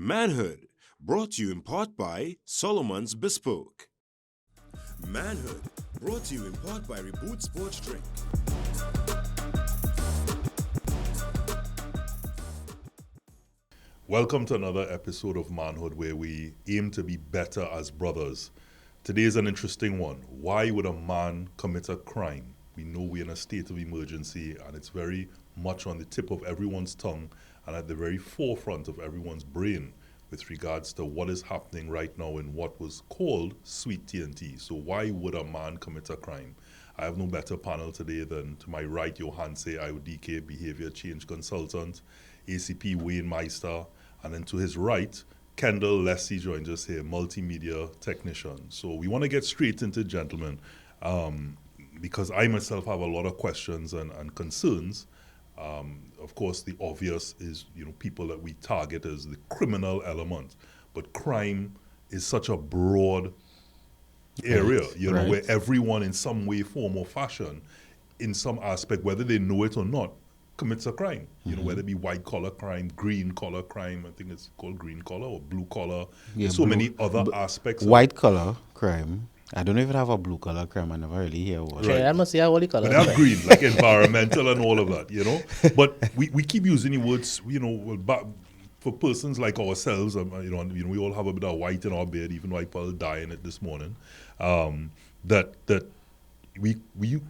Manhood, brought to you in part by Solomon's Bespoke. Manhood, brought to you in part by Reboot Sports Drink. Welcome to another episode of Manhood where we aim to be better as brothers. Today is an interesting one. Why would a man commit a crime? We know we're in a state of emergency and it's very much on the tip of everyone's tongue and at the very forefront of everyone's brain with regards to what is happening right now in what was called Sweet TNT. So why would a man commit a crime? I have no better panel today than to my right, Johanse IODK, Behavior Change Consultant, ACP Wayne Meister, and then to his right, Kendall Leslie joins us here, multimedia technician. So we want to get straight into it, gentlemen, because I myself have a lot of questions and concerns. Of course, the obvious is, people that we target as the criminal element. But crime is such a broad area, where everyone in some way, form, or fashion, in some aspect, whether they know it or not, commits a crime. Whether it be white collar crime, green collar crime, I think it's called green collar or blue collar. There's so many other aspects. White collar crime. I don't even have a blue collar crime. I never really hear one. Right. I must see a color. But they have green, like environmental and all of that, But we keep using the words, for persons like ourselves, we all have a bit of white in our beard, even white people dying it this morning, that we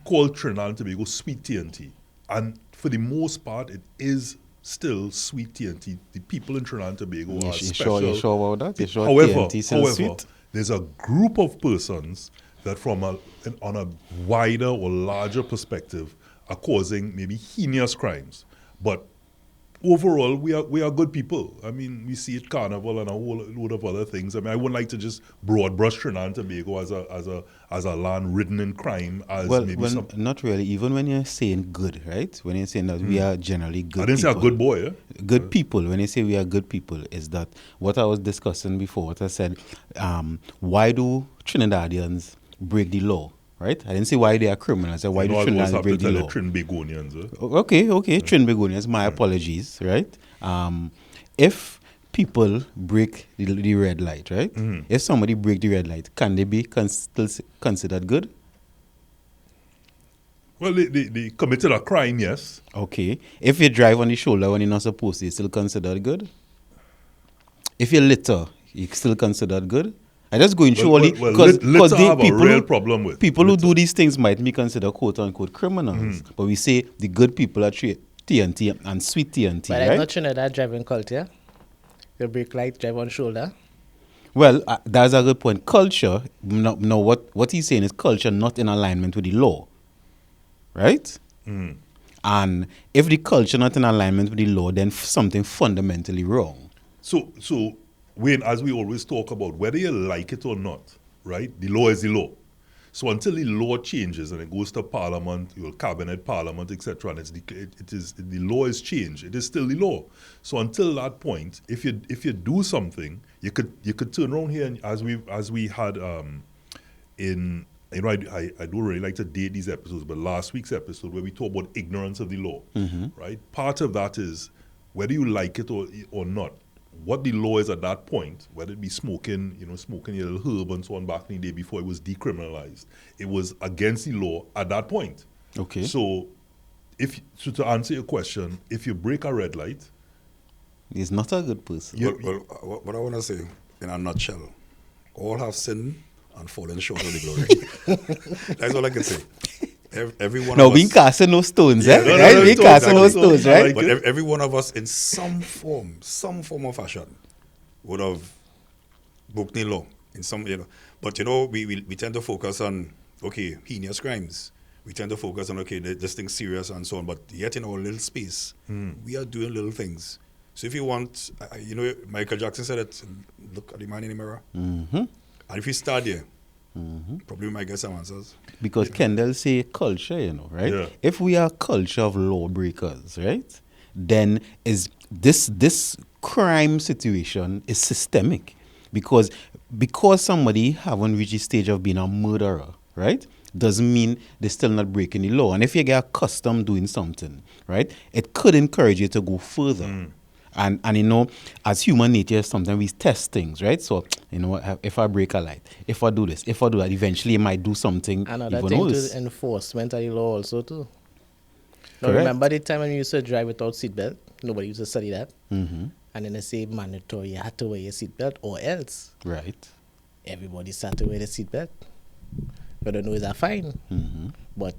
call Trinidad and Tobago Sweet TNT. And for the most part, it is still Sweet TNT. The people in Trinidad and Tobago are special. You sure about that? You sure However, sweet? There's a group of persons that on a wider or larger perspective are causing maybe heinous crimes. But overall, we are good people. I mean, we see it Carnival and a whole load of other things. I mean, I wouldn't like to just broad brush Trinidad and Tobago as a land ridden in crime. Not really. Even when you're saying good, right? When you're saying that we are generally good people. I didn't say a good boy, eh? Good people. When you say we are good people, is that what I was discussing before? What I said, why do Trinidadians break the law? Right? I didn't say why they are criminals. I said why do Trinidadians break the law? Trinbagonians. Okay. Trinbagonians. My apologies. Right? If people break the red light, right? If somebody break the red light, can they be still considered good? Well, they committed a crime, yes. Okay. If you drive on the shoulder when you're not supposed to, you still considered good? If you litter, you still considered good? I just going through all because people who do these things might be considered quote unquote criminals. But we say the good people are TNT and Sweet TNT, but right? I'm not sure that driving culture. You break light, drive on shoulder. Well, that's a good point. Culture, no, what he's saying is culture not in alignment with the law, right? And if the culture not in alignment with the law, then something fundamentally wrong. So Wayne, as we always talk about, whether you like it or not, right? The law is the law. So until the law changes and it goes to Parliament, your cabinet, Parliament, etc., and the law is changed, it is still the law. So until that point, if you do something, you could turn around here and as we had in I don't really like to date these episodes, but last week's episode where we talk about ignorance of the law, right? Part of that is whether you like it or not. What the law is at that point, whether it be smoking your little herb and so on back in the day before it was decriminalized, it was against the law at that point. Okay. So, to answer your question, if you break a red light, he's not a good person. What I want to say in a nutshell, all have sinned and fallen short of the glory. That's all I can say. Every one of us. We casting no stones, right? We casting no stones, right? But every one of us, in some form or fashion, would have broken the law in some, But we tend to focus on heinous crimes. We tend to focus on this thing's serious and so on. But yet in our little space, we are doing little things. So if you want, Michael Jackson said it. Look at the man in the mirror. And if you start there. Probably we might get some answers. Because Kendall say culture, right? Yeah. If we are a culture of lawbreakers, right, then is this crime situation is systemic. Because somebody haven't reached the stage of being a murderer, right, doesn't mean they're still not breaking the law. And if you get accustomed doing something, right, it could encourage you to go further. And as human nature, sometimes we test things, right? So, if I break a light, if I do this, if I do that, eventually it might do something Another even thing worse. to enforcement of the law also too. Now Correct. remember the time when you used to drive without seatbelt? Nobody used to study that. Mm-hmm. And then they say mandatory, you had to wear your seatbelt or else. Right. Everybody started to wear the seatbelt. You don't know it's a fine. Mm-hmm. But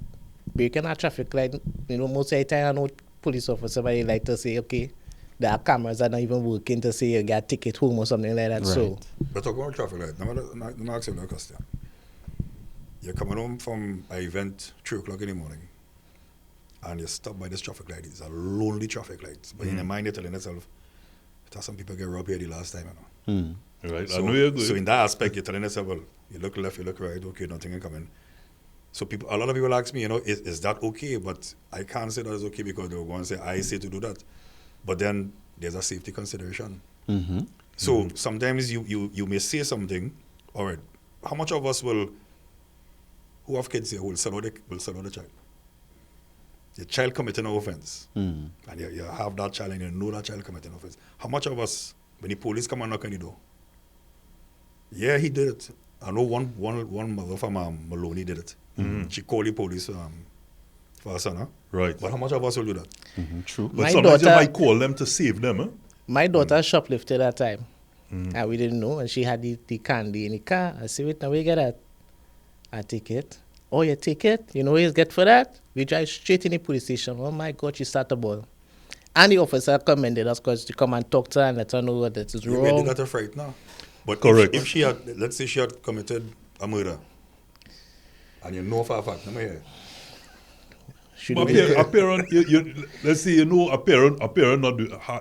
breaking a traffic light, most of the time I know police officer might like to say, okay, there are cameras that are not even working to say you get a ticket home or something like that. Right. So But talk about traffic light. Let me ask you a question. You're coming home from an event 3 o'clock in the morning and you're stopped by this traffic light. It's a lonely traffic light. But in your mind you're telling yourself, some people get robbed here the last time, Mm. Right. So, I know you're good. so in that aspect, you're telling yourself, well, you look left, you look right, okay, nothing is coming. So a lot of people ask me, is that okay? But I can't say that it's okay because they will go and say, I say to do that. But then there's a safety consideration. Mm-hmm. So sometimes you may say something, all right, how much of us who have kids here will sell out the child? The child committing an offense, Mm. and you have that child and you know that child committing an offense. How much of us, when the police come and knock on the door, yeah, he did it. I know one mother from Maloney did it. Mm-hmm. She called the police for her son. Huh? Right. But how much of us will do that? Mm-hmm. True. But My sometimes you daughter- might call them to save them, huh? my daughter shoplifted that time. And we didn't know. And she had the candy in the car. I said, wait, now where you get that? I take it. Oh, you take it? You know what you get for that? We drive straight in the police station. Oh my God, she started a ball. And the officer commended us because to come and talk to her and let her know what that is You made wrong. that a fright now. But Correct. if she had, let's say she had committed a murder, and you know for a fact, let me hear. She But do it. a parent, let's say, a parent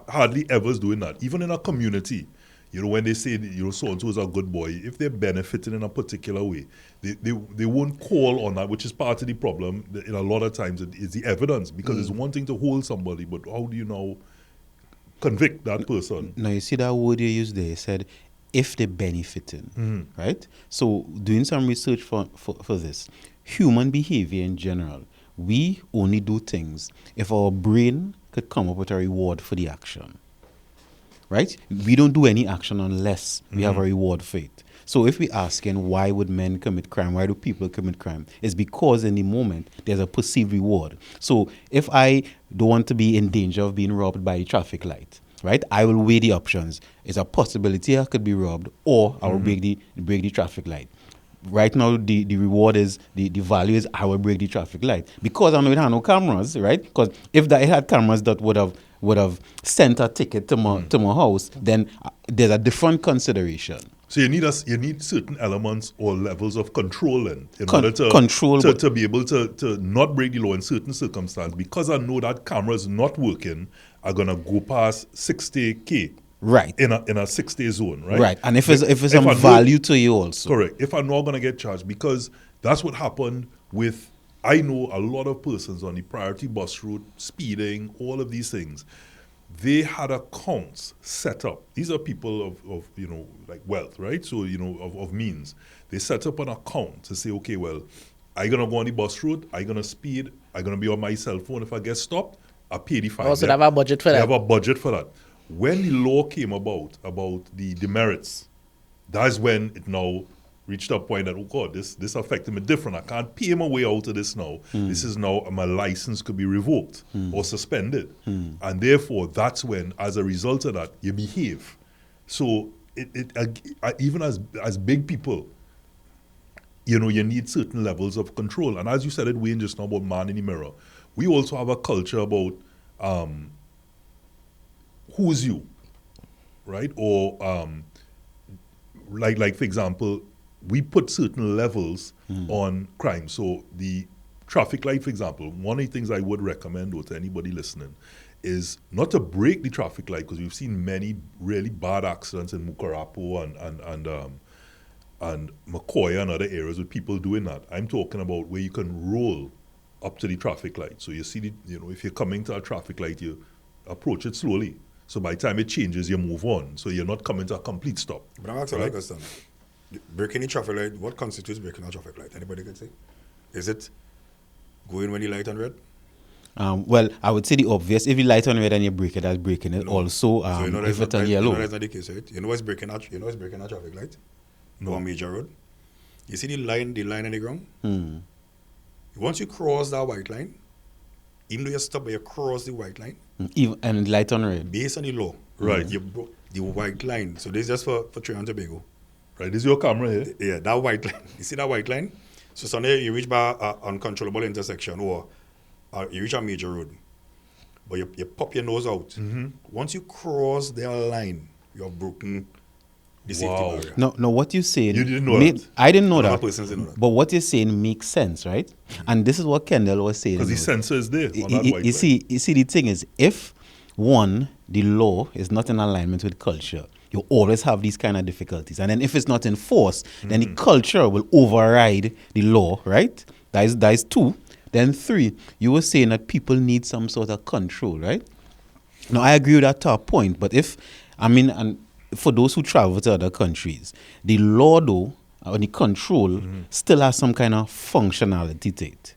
hardly ever is doing that. Even in a community, when they say, so-and-so is a good boy, if they're benefiting in a particular way, they won't call on that, which is part of the problem. In a lot of times, it's the evidence, because it's one thing to hold somebody, but how do you now convict that person? Now, you see that word you used there, you said, if they're benefiting, right? So, doing some research for this, human behavior in general, we only do things if our brain could come up with a reward for the action, right? We don't do any action unless we have a reward for it. So if we asking why would men commit crime, why do people commit crime, it's because in the moment there's a perceived reward. So if I don't want to be in danger of being robbed by a traffic light, right, I will weigh the options. It's a possibility I could be robbed, or I will break the traffic light. Right now, the reward is, the value is I will break the traffic light. Because I know it had no cameras, right? Because if it had cameras that would have sent a ticket to my house, then there's a different consideration. So you need certain elements or levels of control in order to be able to not break the law in certain circumstances. Because I know that cameras not working are gonna go past 60K. Right. In a 6-day zone, right? Right. And if it's some value to you also. Correct. If I'm not gonna get charged, because that's what happened with, I know a lot of persons on the priority bus route, speeding, all of these things. They had accounts set up. These are people of like wealth, right? So, of means. They set up an account to say, okay, well, I'm going to go on the bus route, I'm going to speed, I'm going to be on my cell phone. If I get stopped, I pay the fine. Also, they have a budget for that. They have a budget for that. When the law came about the demerits, that's when it now reached a point that, oh God, this affected me different. I can't pay my way out of this now. This is now, my license could be revoked or suspended. And therefore, that's when, as a result of that, you behave. So even as big people, you need certain levels of control. And as you said it, Wayne, just now about man in the mirror, we also have a culture about who's you, right? Or like for example, we put certain levels on crime. So the traffic light, for example, one of the things I would recommend to anybody listening is not to break the traffic light, because we've seen many really bad accidents in Mukarapo and McCoy and other areas with people doing that. I'm talking about where you can roll up to the traffic light. So you see, if you're coming to a traffic light, you approach it slowly. So by the time it changes, you move on. So you're not coming to a complete stop. But I'm asking a question. Breaking the traffic light, what constitutes breaking a traffic light? Anybody can say? Is it going when the light on red? Well, I would say the obvious. If you light on red and you break it, that's breaking it. No. Also, So you know if it's not, a you yellow. know that's not the case, right? You know what's breaking out? You know what's breaking out traffic light? No. On major road. You see the line on the ground? Once you cross that white line, even though you stop, but you cross the white line. Even, and light on red. Based on the law, Right. you broke the white line. So this is just for Trinidad and Tobago. Right, this is your camera here. Yeah, that white line. You see that white line? So suddenly you reach by an uncontrollable intersection or you reach a major road. But you pop your nose out. Once you cross their line, you have broken the safety barrier. No, what you're saying. You didn't know that? I didn't know Another that. person didn't know that. But what you're saying makes sense, right? And this is what Kendall was saying. Because the sensor is there on that white You line. see, the thing is, if one, the law is not in alignment with culture, you always have these kind of difficulties. And then if it's not enforced, then the culture will override the law, right? That is 2. Then 3, you were saying that people need some sort of control, right? Now, I agree with that to a point. But and for those who travel to other countries, the law, though, or the control, still has some kind of functionality to it,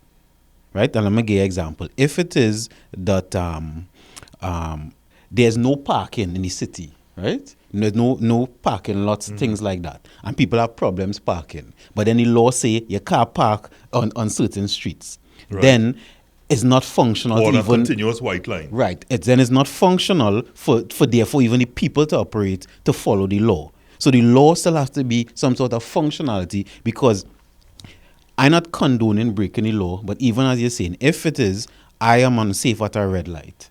right? And I'm going to give you an example. If it is that there's no parking in the city, right? There's no parking lots, things like that. And people have problems parking. But then the law say you can't park on certain streets. Right. Then it's not functional Or to a even... continuous white line. Right. Then it's not functional for therefore even the people to operate to follow the law. So the law still has to be some sort of functionality, because I'm not condoning breaking the law, but even as you're saying, if it is, I am unsafe at a red light,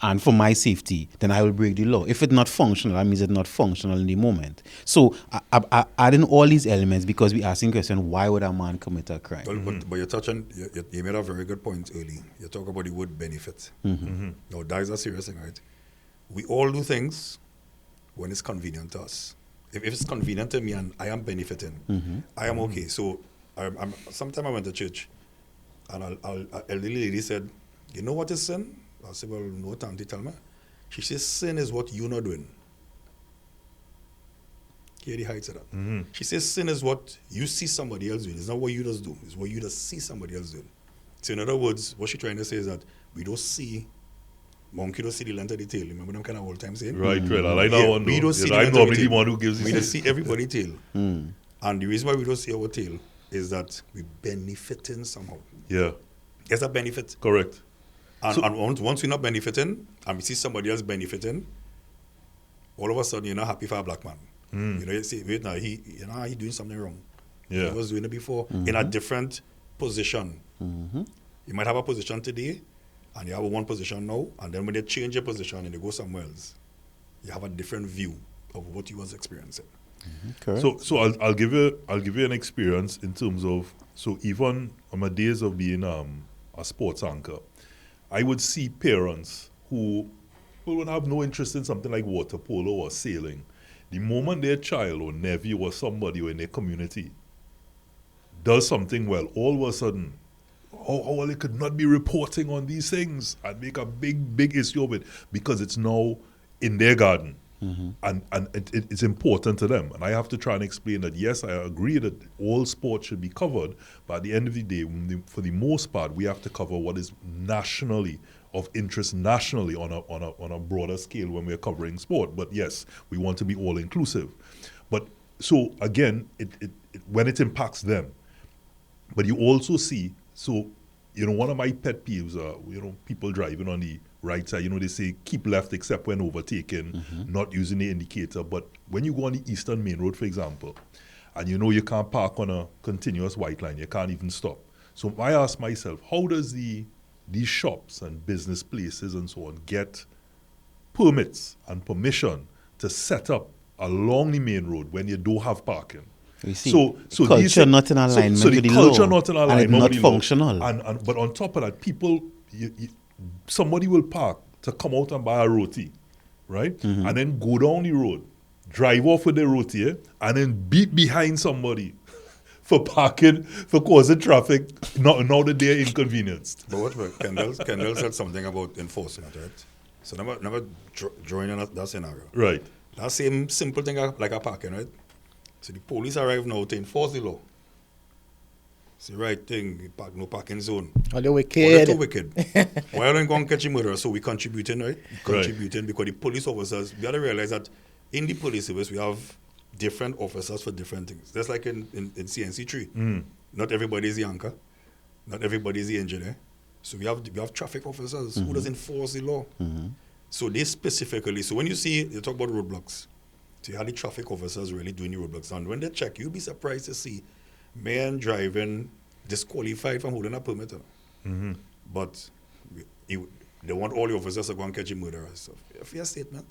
and for my safety, then I will break the law. If it's not functional, that means it's not functional in the moment. So I add in all these elements because we're asking the question, why would a man commit a crime? Well, but you're touching, you made a very good point early. You talk about the word benefit. Now, that is a serious thing, right? We all do things when it's convenient to us. If it's convenient to me and I am benefiting, I am okay. So, sometime I went to church and an elderly lady said, you know what is sin? I said, well, no, Tanti, tell me. She says, sin is what you're not doing. Hear the heights of that. She says, sin is what you see somebody else doing. It's not what you just do. It's what you just see somebody else doing. So in other words, what she's trying to say is that we don't see, monkey don't see the length of the tail. Remember them kind of old time saying? Right. I like that one. We don't see the I'm length of the normally the tail. one who gives We the don't see everybody's tail. And the reason why we don't see our tail is that we're benefiting somehow. Yeah. There's a benefit. Correct. And once we're not benefiting, and we see somebody else benefiting, all of a sudden you're not happy for a black man. You know, you say, wait now, he doing something wrong. Yeah. He was doing it before in a different position. You might have a position today, and you have one position now, and then when they change your position and they go somewhere else, you have a different view of what you was experiencing. Correct. So I'll give you an experience in terms of, so even on my days of being a sports anchor, I would see parents who would have no interest in something like water polo or sailing. The moment their child or nephew or somebody in their community does something well, all of a sudden, well, they could not be reporting on these things and make a big issue of it because it's now in their garden. And it's important to them. And I have to try and explain that, yes, I agree that all sports should be covered, but at the end of the day, for the most part, we have to cover what is nationally of interest nationally on a broader scale when we're covering sport. But yes, we want to be all inclusive. But so again, it when it impacts them, but you also see, so one of my pet peeves are people driving on the right side. They say keep left except when overtaken, not using the indicator. But when you go on the Eastern Main Road, for example, and you can't park on a continuous white line, you can't even stop. So I ask myself, how does these shops and business places and so on get permits and permission to set up along the main road when you don't have parking? You see, So culture not in alignment so the with the culture law, not in alignment and with it's the not law. functional. But on top of that, people, somebody will park to come out and buy a roti, right? And then go down the road, drive off with the roti, and then beat behind somebody for parking, for causing traffic. Now that they're inconvenienced. But what Kendall said something about enforcement, right? So never join in that scenario. Right. That same simple thing like a parking, right? So the police arrive now to enforce the law. It's the right thing. Park, no parking zone. Or they're Or wicked. they're too wicked. Why don't go and catch a murderer? So we contributing, right? Contributing because the police officers, we got to realize that in the police service, we have different officers for different things. That's like in CNC3. Not everybody is the anchor. Not everybody is the engineer. So we have traffic officers who does enforce the law. So they specifically, so when you talk about roadblocks, so you have the traffic officers really doing the roadblocks. And when they check, you'll be surprised to see men driving disqualified from holding a permit. But they want all the officers to go and catch a murderer and stuff. A fair statement.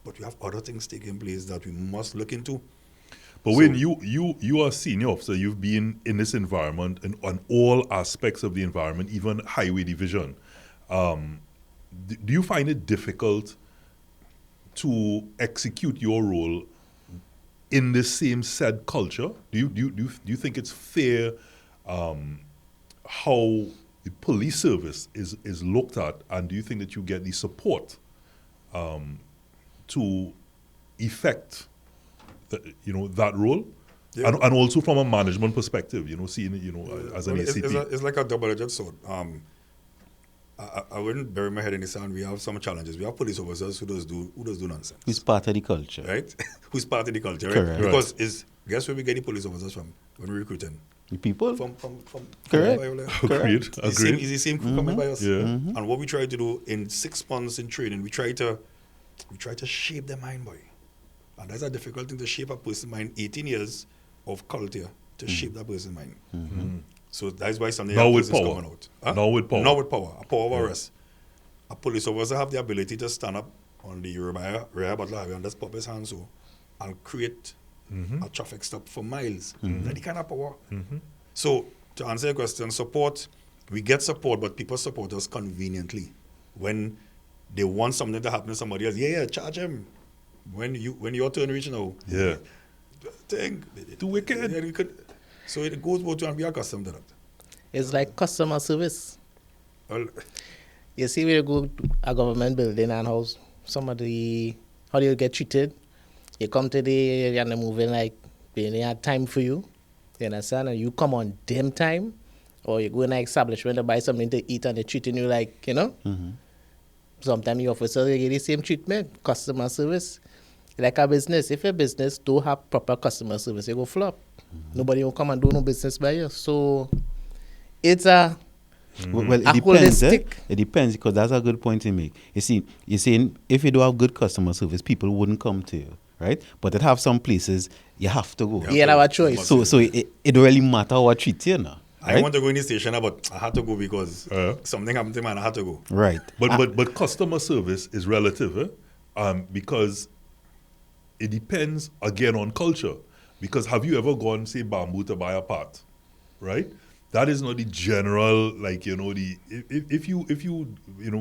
But we have other things taking place that we must look into. But when you are a senior officer, you've been in this environment and on all aspects of the environment, even highway division. Do you find it difficult to execute your role in this same said culture? Do you think it's fair how the police service is looked at, and do you think that you get the support to effect that role? Yeah. And also from a management perspective, seeing as an ACP. It's like a double-edged sword. I wouldn't bury my head in the sand. We have some challenges. We have police officers who does do nonsense. Who's part of the culture. Right? Who's part of the culture, right? Correct. Because guess where we get the police officers from when we recruit them? The people. From Correct. Agreed. Agreed. It's the same crew coming by us. Yeah. And what we try to do in 6 months in training, we try to shape their mind, boy. And that's a difficult thing to shape a person's mind. 18 years of culture to shape that person's mind. So that's why something else is coming out. Huh? Now with power. Now with power. A power of arrest. A police officer have the ability to stand up on the rear Butler Highway and just pop his hands so and create a traffic stop for miles. That's the kind of power. So to answer your question, support, we get support, but people support us conveniently. When they want something to happen to somebody else, charge him. When your turn reach now, too wicked. Yeah, you could. So it goes both ways and we are accustomed to that. It's like customer service. Well, You see, when you go to a government building and how do you get treated? You come to the and they're moving like they had time for you. You understand? And you come on them time, or you go in an establishment to buy something to eat and they're treating you like, Sometimes the officers they get the same treatment, customer service. Like a business, if a business don't have proper customer service, you go flop. Nobody will come and do no business by you. So it's a Well, it a depends. holistic. It depends, because that's a good point to make. You see, you're saying if you don't have good customer service, people wouldn't come to you, right? But it have some places you have to go. You have a choice. So it don't really matter what treat you now. I want to go in the station, but I had to go because something happened to me and I had to go. Right. But customer service is relative, because it depends again on culture. Because have you ever gone, say, Bamboo to buy a part, right? That is not the general, like, if you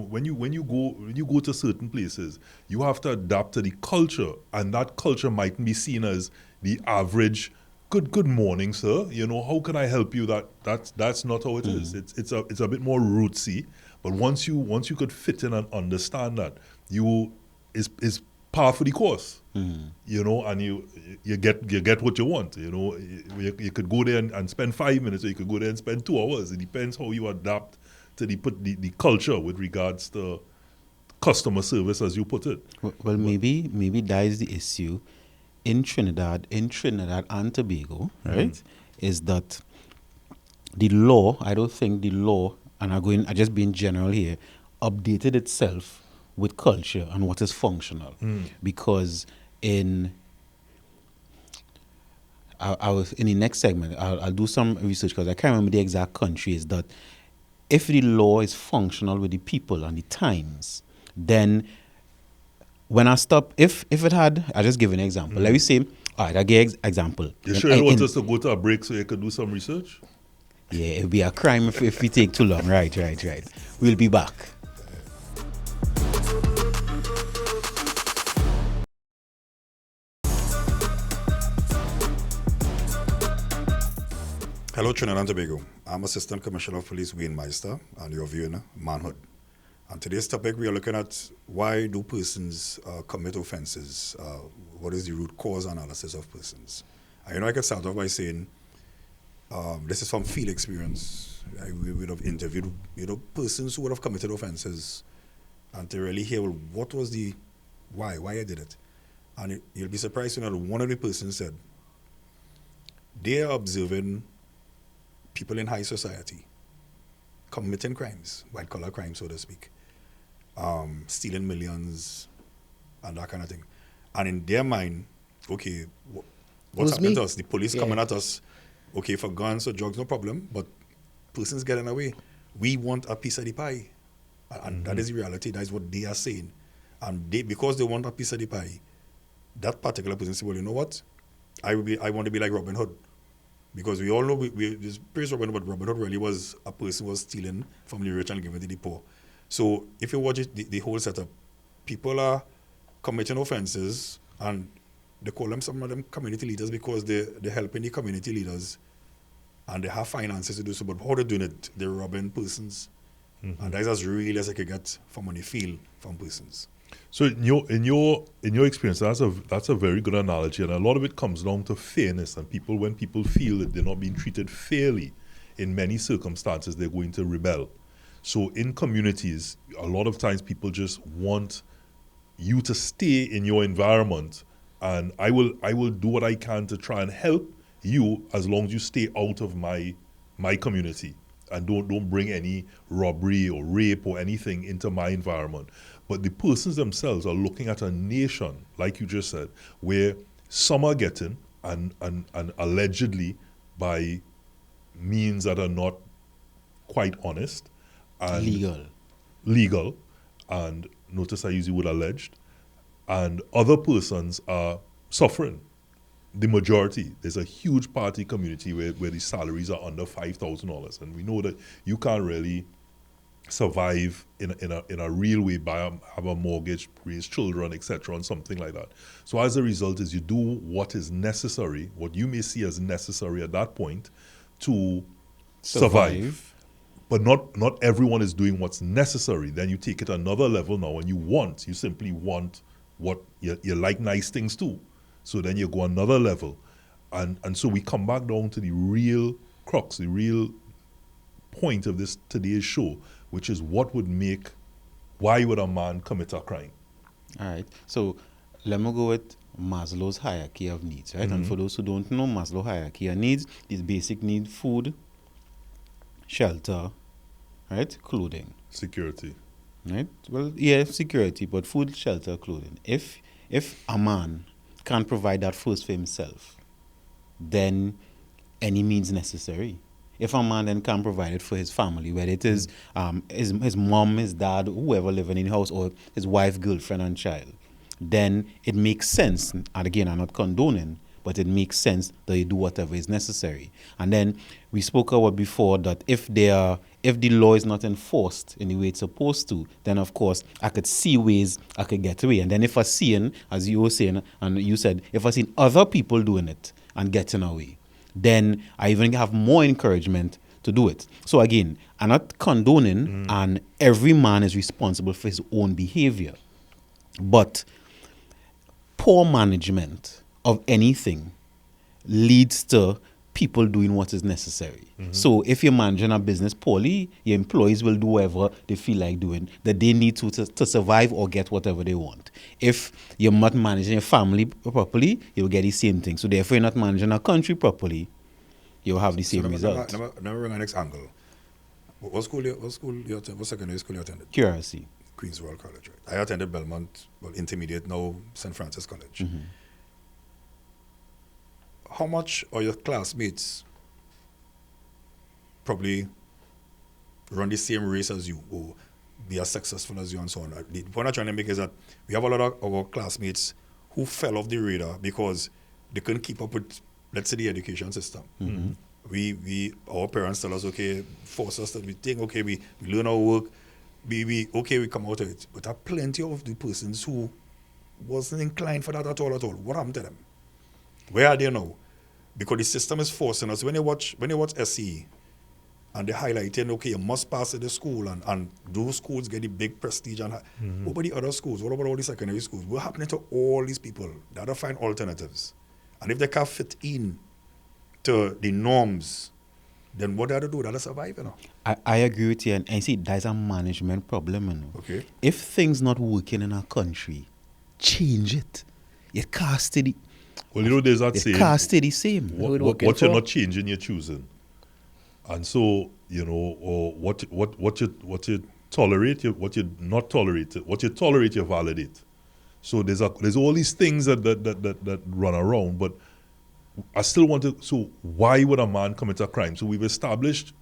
when you go to certain places, you have to adapt to the culture, and that culture might be seen as the average. Good morning, sir. How can I help you? That's not how it is. It's a bit more rootsy. But once you could fit in and understand that, is par for the course. And you get what you want. You could go there and spend 5 minutes, or you could go there and spend 2 hours. It depends how you adapt to the culture with regards to customer service, as you put it. Well, maybe that is the issue in Trinidad and Tobago, right? Is that the law? I don't think the law, and I just being general here, updated itself with culture and what is functional. Because in the next segment, I'll do some research, because I can't remember the exact country, is that if the law is functional with the people and the times, then when I stop, if it had, I'll just give an example. Let me say, all right, I'll give example. You sure you want us to go to a break so you can do some research? Yeah, it'd be a crime if we take too long. Right. We'll be back. Hello, Trinidad and Tobago. I'm Assistant Commissioner of Police Wayne Meister, and you're viewing Manhood. And today's topic, we are looking at why do persons commit offenses? What is the root cause analysis of persons? And I can start off by saying This is from field experience. We would have interviewed, persons who would have committed offences, and to really hear, well, what was the why I did it. And you'll be surprised to know that one of the persons said they are observing people in high society committing crimes, white-collar crimes, so to speak, stealing millions and that kind of thing. And in their mind, okay, what's happening to us? The police coming at us, okay, for guns or drugs, no problem, but persons getting away. We want a piece of the pie. And that is the reality. That is what they are saying. And because they want a piece of the pie, that particular person said, well, you know what? I want to be like Robin Hood. Because we all know this praise Robin Hood, but Robin Hood really was a person who was stealing from the rich and giving to the poor. So if you watch it, the whole setup, people are committing offenses, and they call them, some of them, community leaders, because they're helping the community leaders and they have finances to do so. But how they're doing it, they're robbing persons. And that's as real as I could get from when you feel from persons. So in your experience, that's a very good analogy, and a lot of it comes down to fairness. And when people feel that they're not being treated fairly, in many circumstances, they're going to rebel. So in communities, a lot of times people just want you to stay in your environment, and I will do what I can to try and help you as long as you stay out of my community. And don't bring any robbery or rape or anything into my environment. But the persons themselves are looking at a nation, like you just said, where some are getting, and allegedly by means that are not quite honest. And legal, and notice I use the word alleged. And other persons are suffering. The majority, there's a huge party community where the salaries are under $5,000, and we know that you can't really survive in a real way have a mortgage, raise children, etc., and something like that. So as a result, is you do what is necessary, what you may see as necessary at that point, to survive. But not everyone is doing what's necessary. Then you take it another level now, and you simply want what you like nice things too. So then you go another level. And so we come back down to the real crux, the real point of today's show, which is why would a man commit a crime? All right. So let me go with Maslow's hierarchy of needs, right? And for those who don't know Maslow's hierarchy of needs, these basic need: food, shelter, right? Clothing. Security. Right? Well, yeah, security, but food, shelter, clothing. If a man can't provide that first for himself, then any means necessary. If a man then can't provide it for his family, whether it is his mom, his dad, whoever living in the house, or his wife, girlfriend, and child, then it makes sense. And again, I'm not condoning, but it makes sense that you do whatever is necessary. And then we spoke about before that if the law is not enforced in the way it's supposed to, then of course I could see ways I could get away. And then if I see, as you were saying, and you said, if I see other people doing it and getting away, then I even have more encouragement to do it. So again, I'm not condoning, and every man is responsible for his own behavior. But poor management of anything leads to people doing what is necessary. So if you're managing a business poorly, your employees will do whatever they feel like doing, that they need to survive or get whatever they want. If you're not managing your family properly, you'll get the same thing. So therefore, you're not managing a country properly, you'll have the same result. Now we're on the next angle. What secondary school you attended? QRC. Queen's Royal College, right? I attended Belmont, intermediate, now St. Francis College. How much are your classmates probably run the same race as you, or be as successful as you, and so on? The point I'm trying to make is that we have a lot of our classmates who fell off the radar because they couldn't keep up with, let's say, the education system. Our parents tell us, okay, force us to think, okay, we learn our work, we come out of it. But there are plenty of the persons who wasn't inclined for that at all. What happened to them? Where are they now? Because the system is forcing us. When you watch SE, and they're highlighting, okay, you must pass at the school, and those schools get the big prestige. And what about the other schools? What about all the secondary schools? What's happening to all these people? They have to find alternatives. And if they can't fit in to the norms then what they have to do? They have to survive, you know. I agree with you, and I see that's a management problem, you know. Okay. If things not working in our country, change it. It can't stay the, Well, you know, there's that saying, can't stay the same. what you're not changing, you're choosing. And so, you know, or what you tolerate, what you not tolerate, what you tolerate, you validate. So there's all these things that run around, but I still want to. So why would a man commit a crime? So we've established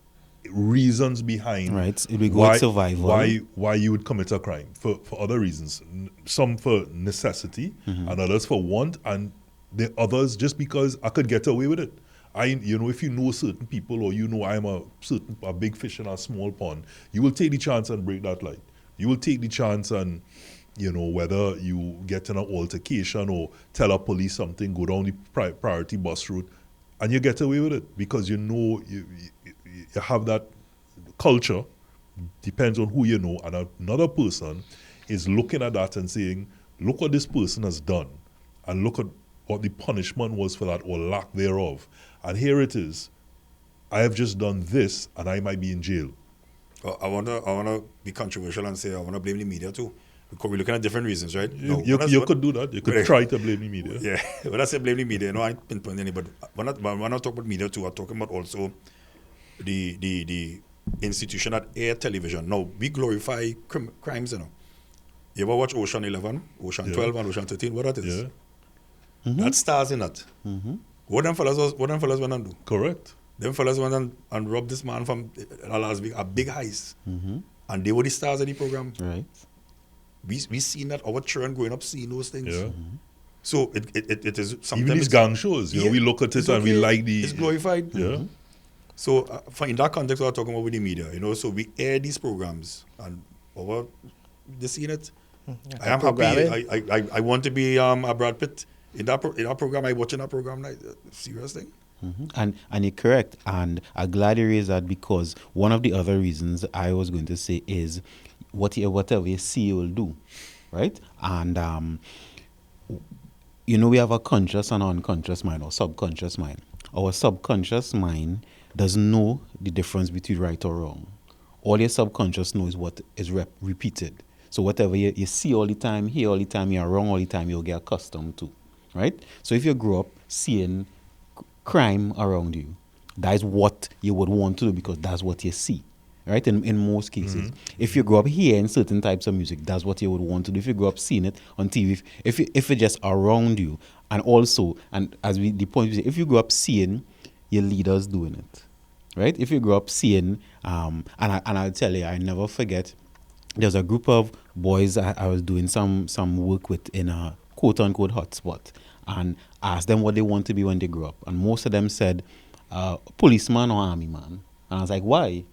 reasons behind why you would commit a crime for other reasons. Some for necessity, and others for want, and the others just because I could get away with it. If you know certain people, or you know I'm a big fish in a small pond, you will take the chance and break that line. You will take the chance and, you know, whether you get in an altercation or tell a police something, go down the priority bus route, and you get away with it because you know you have that culture, depends on who you know, and another person is looking at that and saying, look what this person has done, and look at what the punishment was for that or lack thereof. And here it is, I have just done this and I might be in jail. I want to be controversial and say I want to blame the media too. Because we're looking at different reasons, right? You could do that. You could try to blame the media. Yeah, when I say blame the media, you know, I ain't pinpointing any, but when I talk about media too, I'm talking about also the institution at air television. Now, we glorify crimes, you know. You ever watch Ocean 11, Ocean 12, and Ocean 13? What that is? Yeah. That stars in that. What them fellas went and do? Correct. Them fellas went and robbed this man from a big heist. And they were the stars of the program. Right. We seen that, our children growing up seeing those things. Yeah. So it is sometimes even these gang shows, you know, we look at it and we like the... It's glorified. Yeah. So in that context, we're talking about with the media, you know, so we air these programs and over they seen it. I am happy. I want to be a Brad Pitt. In that program, I watching that program, like, serious thing. And you're correct, and I'm glad you raised that, because one of the other reasons I was going to say is whatever you see, you will do, right? And you know, we have a conscious and unconscious mind, or subconscious mind. Our subconscious mind doesn't know the difference between right or wrong. All your subconscious knows what is repeated. So whatever you see all the time, hear all the time, you're wrong all the time, you'll get accustomed to, right? So if you grow up seeing crime around you, that is what you would want to do, because that's what you see, right? In most cases. If you grow up hearing certain types of music, that's what you would want to do. If you grow up seeing it on TV, if it's just around you, and also, and as the point is, if you grow up seeing your leaders doing it, right? If you grow up seeing, and I'll tell you, I never forget, there's a group of boys I was doing some work with in a quote-unquote hotspot, and asked them what they want to be when they grow up. And most of them said, policeman or army man. And I was like, why?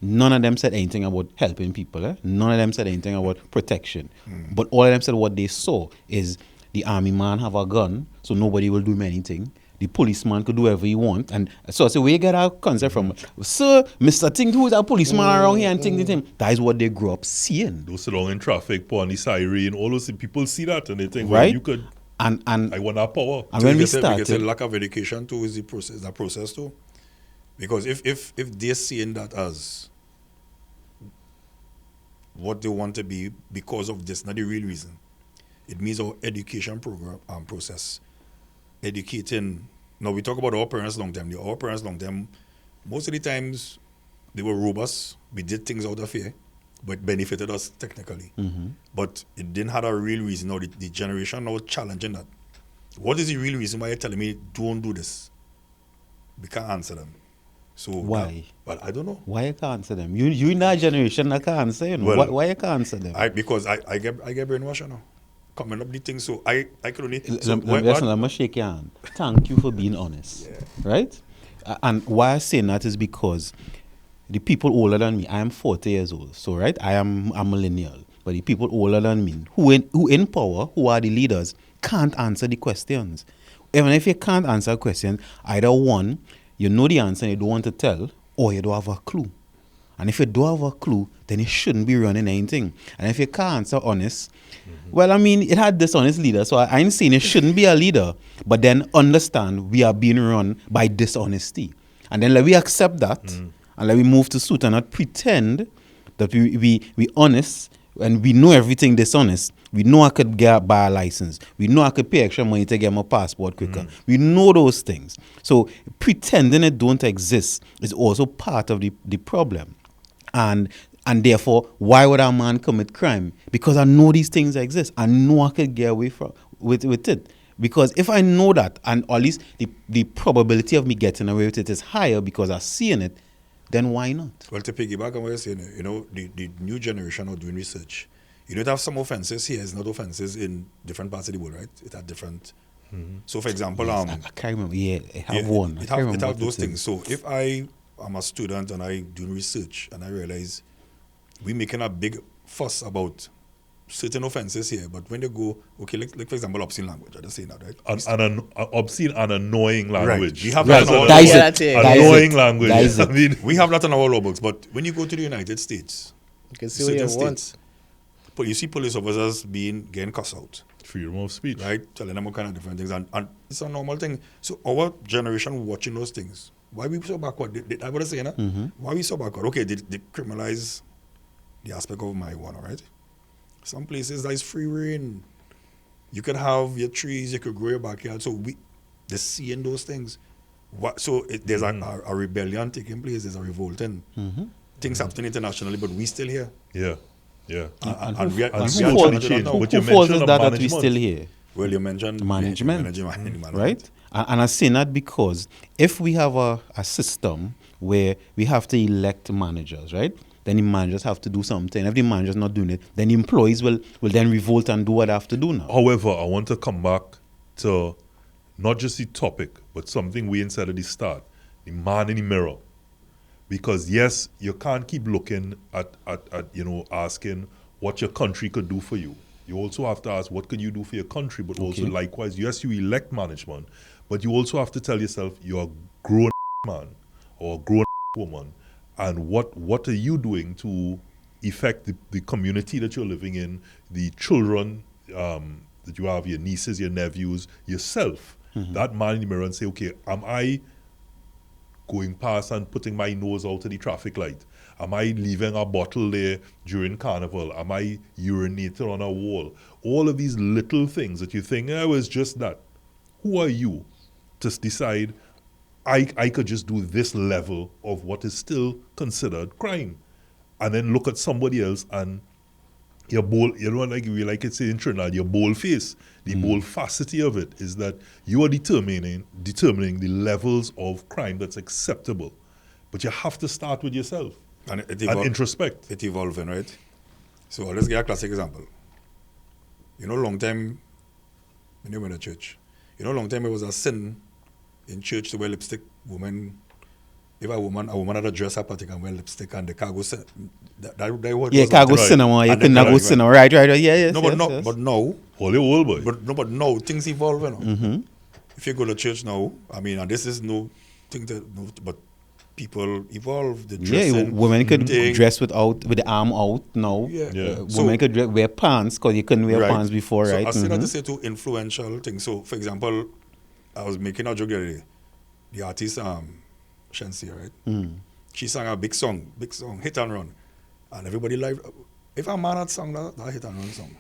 None of them said anything about helping people. None of them said anything about protection. But all of them said what they saw is the army man have a gun, so nobody will do him anything. The policeman could do whatever he want. And so I said, where you get our concept from? Sir, Mr. Ting, who is a policeman around here and ting. That is what they grew up seeing. Those along in traffic, put on the siren, all those people see that and they think, right? Well, you could... And I want that power. And when we started... Because the lack of education too is the process too. Because if they're seeing that as what they want to be because of this, not the real reason, it means our education program process, educating. Now we talk about our parents long time. Our parents long time, most of the times they were robust. We did things out of fear, but benefited us technically. But it didn't have a real reason. Now the generation now challenging that. What is the real reason why you're telling me don't do this? We can't answer them. So why? Well, I don't know. Why you can't answer them? You in that generation that can't answer, you know. Well, why you can't answer them? Because I get brainwashed now. Coming up the things, so I could only... Listen, let me shake your hand. Thank you for being honest. Right? And why I say that is because the people older than me, I am 40 years old, so right, I am a millennial, but the people older than me, who in power, who are the leaders, can't answer the questions. Even if you can't answer a question, either one, you know the answer and you don't want to tell, or you don't have a clue. And if you don't have a clue, then you shouldn't be running anything. And if you can't answer honest, well, I mean, it had dishonest leaders, so I ain't saying it shouldn't be a leader, but then understand we are being run by dishonesty. And then let we accept that and let we move to suit and not pretend that we honest and we know everything dishonest. We know I could buy a license. We know I could pay extra money to get my passport quicker. We know those things. So pretending it don't exist is also part of the problem. And therefore, why would a man commit crime? Because I know these things exist. I know I could get away with it. Because if I know that, and at least the probability of me getting away with it is higher because I'm seeing it, then why not? Well, to piggyback on what you're saying, the new generation are doing research. You don't have some offenses here. It's not offenses in different parts of the world, right? It had different. So, for example, Yes, I can't remember. Yeah, I have one. It have those things. So, if I am a student and I do research and I realize we're making a big fuss about certain offenses here, but when they go, okay, like for example, obscene language. I just say that, right? An obscene and annoying language. Right. We have Right. that in our That is law. it. Annoying language. That is I it. mean, We have that in our law books, but when you go to the United States, You can see what you certain want. states, but you see police officers getting cussed out, freedom of speech. right? Telling them all kind of different things, and it's a normal thing. So our generation watching those things, why we so backward? I would say, why we so backward? Okay, they criminalize the aspect of marijuana, right? Some places that is free reign. You could have your trees, you could grow your backyard. So they're seeing those things. There's a rebellion taking place. There's a revolting. Things happening internationally, but we still here. Yeah. And who we are falls change. who But you falls mentioned is that we management. still here? Well, you mentioned Management. management. Right? And I'm saying that because if we have a system where we have to elect managers, right? Then the managers have to do something. If the manager's not doing it, then the employees will then revolt and do what they have to do now. However, I want to come back to not just the topic, but something we said at the start, the man in the mirror. Because yes, you can't keep looking at asking what your country could do for you. You also have to ask what could you do for your country, but also likewise, yes, you elect management, but you also have to tell yourself you're a grown man or a grown woman, and what are you doing to affect the community that you're living in, the children that you have, your nieces, your nephews, yourself. That man in the mirror and say, okay, am I going past and putting my nose out to the traffic light? Am I leaving a bottle there during carnival? Am I urinating on a wall? All of these little things that you think, it was just that. Who are you to decide I could just do this level of what is still considered crime? And then look at somebody else and your bold, like we like it say in Trinidad, your bold face, the bold facety of it is that you are determining the levels of crime that's acceptable. But you have to start with yourself and introspect. It's evolving, right? So let's get a classic example. Long time when you went to church, long time it was a sin in church to wear lipstick. If a woman had a dress up, I think, and wear lipstick, and the cargo sin. Cargo cinema. You can go cinema. Right. Yeah. But now, Holy old boy. But now things evolve. If you go to church now, and this is no thing but people evolve. The dressing, women could dress with the arm out now. Women could wear pants because you couldn't wear pants before, right? I say that to say two influential things. So, for example, I was making a joke the other day. The artist, Shensi, right? She sang a big song, hit and run. And everybody live. If a man had sung that hit and run song,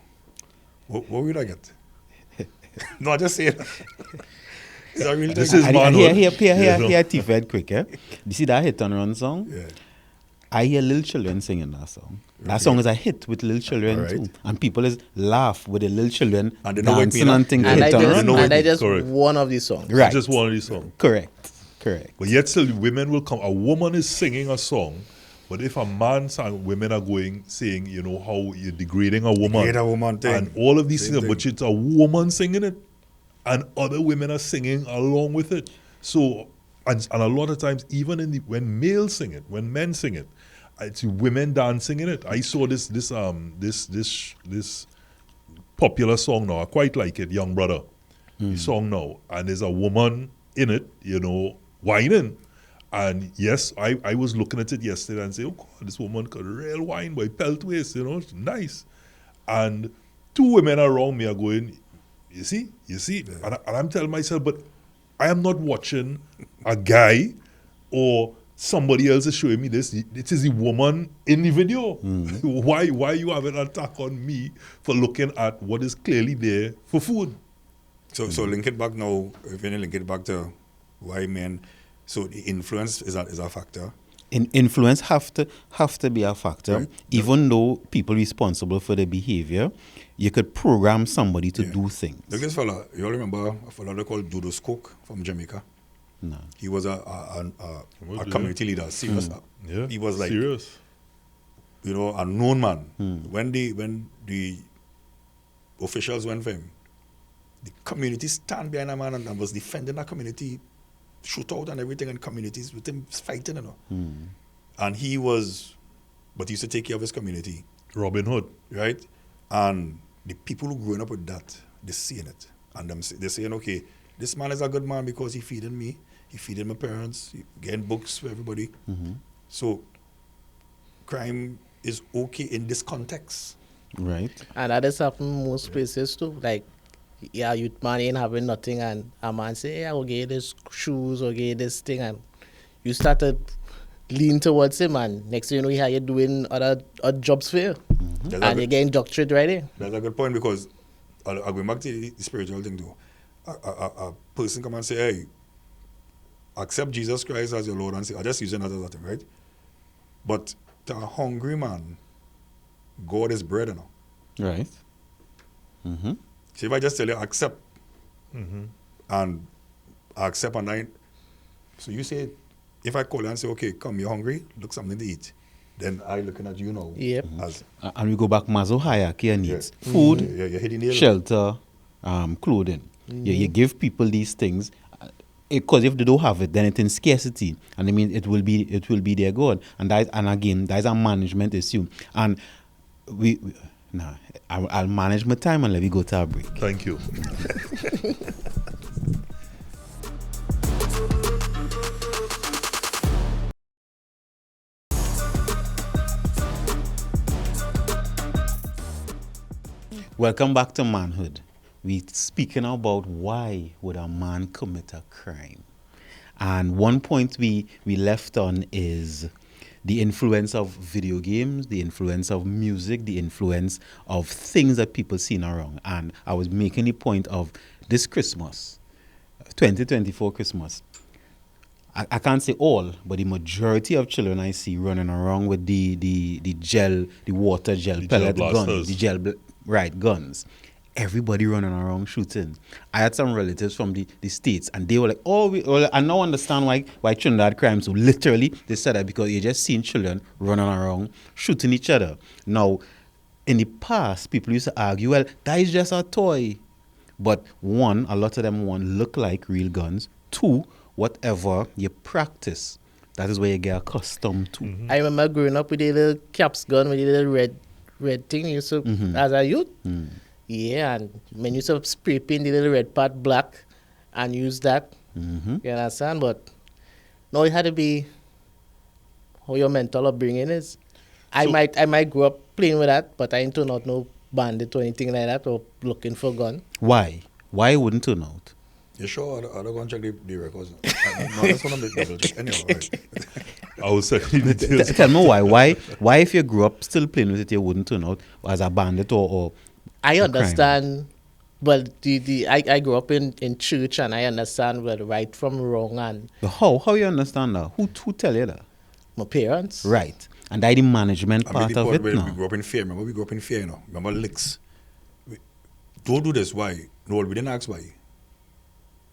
what would I get? No, I just say that. Is that real? This is manhood. Here, T-Fed quick, eh? You see that hit and run song? Yeah. I hear little children singing that song. That song is a hit with little children too. And people laugh with the little children and they know dancing and things. And I just Correct. one of these songs. Right. Just one of these songs. Correct. But yet still women will come. A woman is singing a song, but if a man sang, women are saying, how you're degrading a woman. Degrade a woman thing. And all of these things, but it's a woman singing it. And other women are singing along with it. So, and a lot of times, even when males sing it, when men sing it, it's women dancing in it. I saw this popular song now. I quite like it, Young Brother. The song now, and there's a woman in it, whining. And yes, I was looking at it yesterday and say, oh God, this woman could real wine by pelt waist, it's nice. And two women around me are going, you see? And I'm telling myself, but I am not watching a guy or somebody else is showing me this. It is the woman in the video. Why you have an attack on me for looking at what is clearly there for food? So link it back now. If you link it back to why men. So the influence is a factor. Influence have to be a factor. Right. Even though people responsible for the behavior, you could program somebody to do things. Look, this fella, you all remember a fella they called Dodo Cook from Jamaica? No. He was a community leader, serious. Yeah, He was like, serious. you know, a known man. When the officials went for him, the community stand behind a man and was defending that community, shootout and everything, and communities with him fighting, you know. And he used to take care of his community. Robin Hood. Right? And the people who growing up with that, they're seeing it. And they're saying, okay, this man is a good man because he feeding me, he feeding my parents, he getting books for everybody. So crime is okay in this context. Right. And that is happening most places too. Like, yeah, youth man ain't having nothing, and a man say, hey, I will get you this shoes or get you this thing, and you started lean towards him, and next thing you know, you doing other jobs for you. And you get indoctrinated right there. That's a good point, because I'll go back to the spiritual thing too. A person come and say, hey, accept Jesus Christ as your Lord and Savior. I just using that as a thing, right? But to a hungry man, God is bread, you know. Right. So if I just tell you accept, and accept, and I, so you say, if I call you and say, okay, come, you're hungry, look something to eat, then I looking at you now. Yep. As And we go back Maslow hierarchy and needs. Food, you're hitting the nail. shelter, clothing. You give people these things because if they don't have it, then it's in scarcity, and I mean it will be their God, and again that is a management issue. And I'll manage my time and let me go to a break. Thank you. Welcome back to Manhood. We're speaking about why would a man commit a crime. And one point we left on is the influence of video games, the influence of music, the influence of things that people seen around. And I was making the point of this Christmas, 2024 Christmas. I can't say all, but the majority of children I see running around with the water gel pellet guns, guns. Everybody running around shooting. I had some relatives from the States, and they were like, I now understand why Trinidad crime. So literally, they said that because you just seen children running around shooting each other. Now, in the past, people used to argue, well, that is just a toy. But one, a lot of them, look like real guns. Two, whatever you practice, that is where you get accustomed to. I remember growing up with a little caps gun with a little red thing you used to, as a youth. Yeah, and when you used to spray paint the little red part black and use that, you understand? But no, it had to be how your mental upbringing is. I might grow up playing with that, but I ain't turn out no bandit or anything like that or looking for a gun. Why? Why wouldn't turn out? You sure? I don't go and check the records. No, that's what I'm double check. Anyhow, right. I was saying details. Tell me why. Why if you grew up still playing with it, you wouldn't turn out as a bandit or I understand, but I grew up in church, and I understand what right from wrong, and how you understand that? Who tell you that? my parents. Right, and that the management part of it now. We grew up in fear. Remember, we grew up in fear, you know. Remember licks. Don't do this. Why? No, we didn't ask why.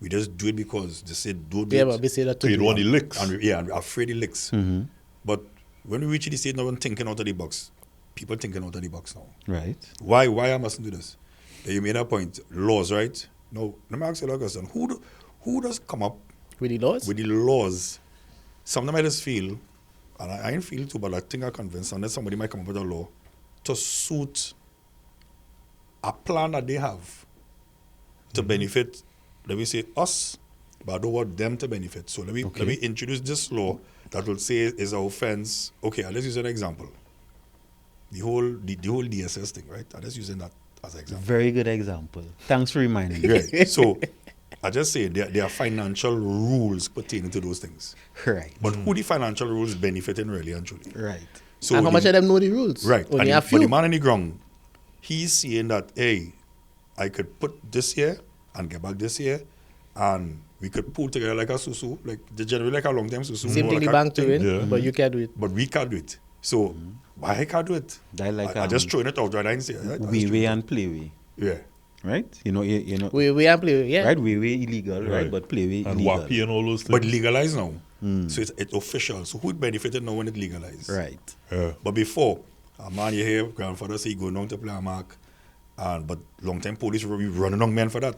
We just do it because they said don't do Yeah, it. but we say that So too. you don't want the licks. And we're afraid of licks. But when we reach the stage, no one thinking out of the box. People thinking out of the box now. Right. Why I mustn't do this? Then you made a point. Laws, right? No, let me ask you a question. Who does come up With the laws? with the laws? Sometimes I just feel, and I ain't feel too, but I think I'm convinced, unless somebody might come up with a law to suit a plan that they have to benefit, let me say, us, but I don't want them to benefit. So let me introduce this law that will say is an offense. Okay, let's use an example. The whole DSS thing, right? I'm just using that as an example. Very good example. Thanks for reminding me. Right. So I just say there are financial rules pertaining to those things. Right. But who the financial rules benefiting really and truly? Right. So and how much of them know the rules? Right. Only a But few. the man on the ground, he's saying that, hey, I could put this here and get back this here, and we could pull together like a susu, like generally like a long time susu. Same thing like the a bank doing, Yeah. but you can't do it. But we can't do it. So why I can't do it? That like, I just throwing it out right now and say, right? way and play. Yeah. Right? You know, We are play, yeah. right? Way illegal, right? Right. But play And illegal. wappy and all those things. But legalized now. So it's official. So who benefited now when it legalized? Right. Yeah. But before, a man you hear, grandfather say he going down to play a mark. But long time police will be running on men for that.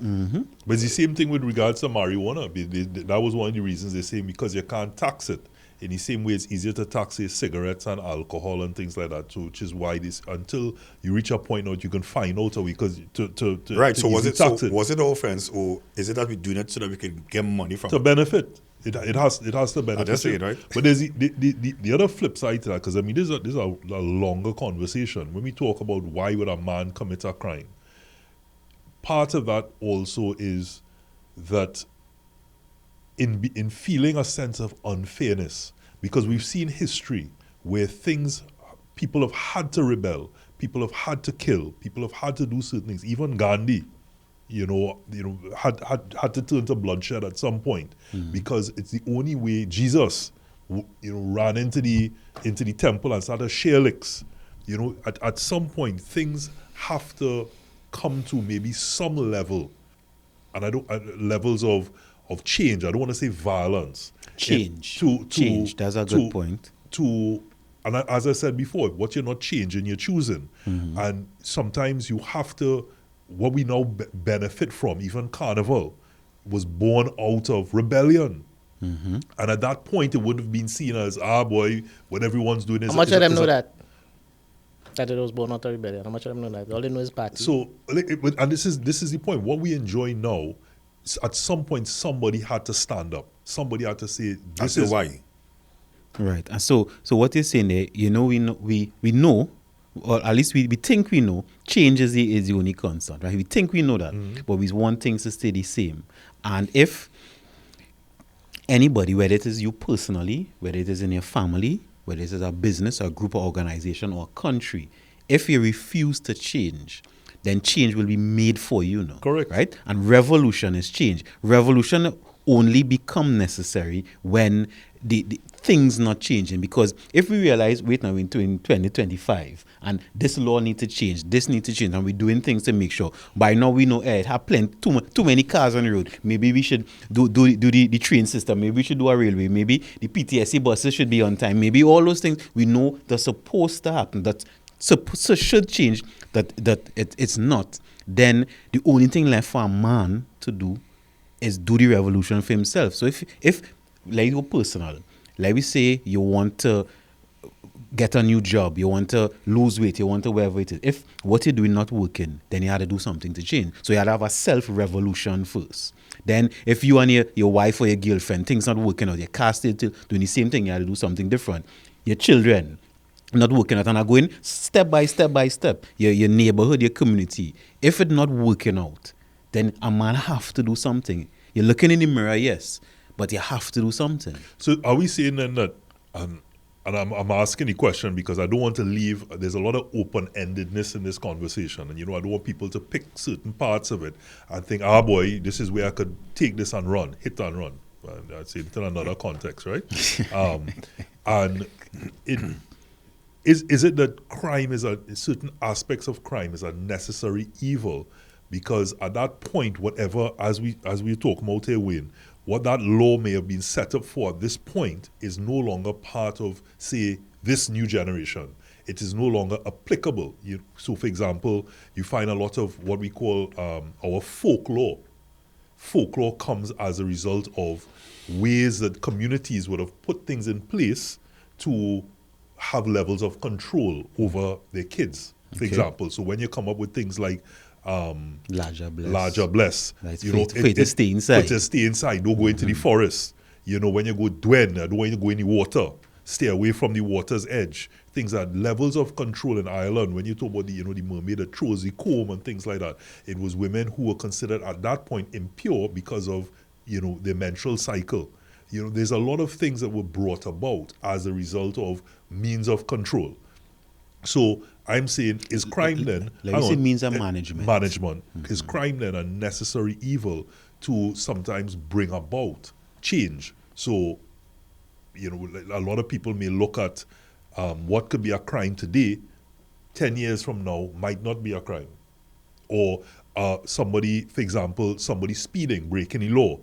But it's the same thing with regards to marijuana. That was one of the reasons they say because you can't tax it. In the same way, it's easier to tax say, cigarettes and alcohol and things like that. So, which is why this until you reach a point out you can find out a way because Right. to So was easily it was it our offense or is it that we're doing it so that we can get money from to it? benefit? It has to benefit. just say you. it, right? But there's the other flip side to that because I mean this is a longer conversation when we talk about why would a man commit a crime. Part of that also is that in feeling a sense of unfairness, because we've seen history where people have had to rebel, people have had to kill, people have had to do certain things. Even Gandhi, had to turn to bloodshed at some point because it's the only way. Jesus, ran into the temple and started share licks. At some point things have to come to maybe some level, and levels of change. I don't want to say violence. Change. Change. That's a good point. And as I said before, what you're not changing, you're choosing. And sometimes you have to. What we now benefit from, even Carnival, was born out of rebellion. And at that point, it would have been seen as, boy, what everyone's doing is. How much of them know that? That it was born out of rebellion. How much of them know that? All they know is party. So, and this is the point. What we enjoy now, at some point, somebody had to stand up. Somebody had to say, That's "This is why." Right. And so what you're saying there, we know, or at least we think we know, change is the only constant, right? We think we know that, but we want things to stay the same. And if anybody, whether it is you personally, whether it is in your family, whether it is a business, or a group or organization, or a country, if you refuse to change, then change will be made for you now. Correct. Right? And revolution is change. Revolution only become necessary when the things not changing. Because if we realize, wait now, we're in 2025, and this law needs to change, this needs to change, and we're doing things to make sure. By now we know it have too many cars on the road. Maybe we should do the train system. Maybe we should do a railway. Maybe the PTSD buses should be on time. Maybe all those things we know they're supposed to happen. That should change. That it's not. Then the only thing left for a man to do is do the revolution for himself. So if like you personal, like we say you want to get a new job, you want to lose weight, you want to whatever it is. If what you're doing not working, then you had to do something to change. So you had to have a self-revolution first. Then if you and your wife or your girlfriend, things not working out, you're casted to doing the same thing, you had to do something different. Your children not working out and are going step by step. Your neighborhood, your community. If it's not working out, then a man have to do something. You're looking in the mirror, yes, but you have to do something. So are we saying then that, and I'm asking the question because I don't want to leave, there's a lot of open-endedness in this conversation. And, I don't want people to pick certain parts of it and think, boy, this is where I could take this and run, hit and run. I'd say it in another context, right? And is it that crime certain aspects of crime is a necessary evil? Because at that point, whatever, as we talk about here, Wayne, what that law may have been set up for at this point is no longer part of, say, this new generation. It is no longer applicable. So, for example, you find a lot of what we call our folklore. Folklore comes as a result of ways that communities would have put things in place to have levels of control over their kids, for example. So when you come up with things like larger bless. That's for you to stay inside. To stay inside. Don't go into the forest. When you go dwen, don't want you to go in the water. Stay away from the water's edge. things that levels of control in Ireland. When you talk about the mermaid that throws the comb and things like that, it was women who were considered at that point impure because of their menstrual cycle. There's a lot of things that were brought about as a result of means of control. So I'm saying, is crime then? Like you say, means of management. Management. Is crime then a necessary evil to sometimes bring about change? So, a lot of people may look at what could be a crime today, 10 years from now might not be a crime. Or somebody, for example, somebody speeding, breaking the law,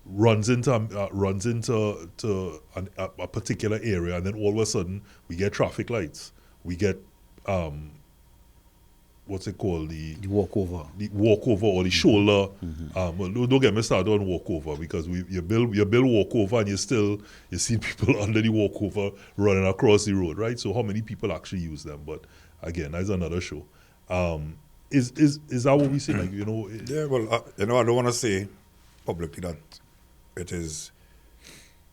runs into a particular area, and then all of a sudden we get traffic lights. We get what's it called? The walkover. The walkover or the shoulder. Well, don't get me started on walkover, because you build walkover and you see people under the walkover running across the road, right? So how many people actually use them? But again, that's another show. Is that what we say? Like, yeah, well, I don't want to say publicly that it is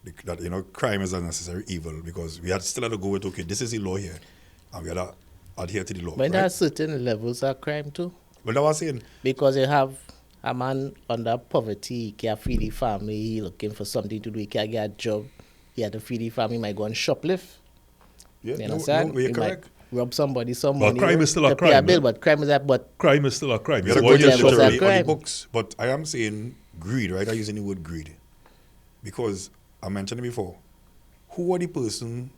that crime is a necessary evil, because we still had to go with, okay, this is the law here, and we had to adhere to the law. But there are certain levels of crime too. Well, I was saying, because you have a man under poverty, he can't feed the family, he looking for something to do, he can't get a job, he had to feed the family, he might go and shoplift. Yeah, you understand? No, you're correct. Rob somebody some but money. Crime is still a crime. Pay a bill, but crime is a but crime is still a crime. You What got to you literally crime. on the books. But I am saying greed, right? I'm using the word greed, because I mentioned it before. Who are the person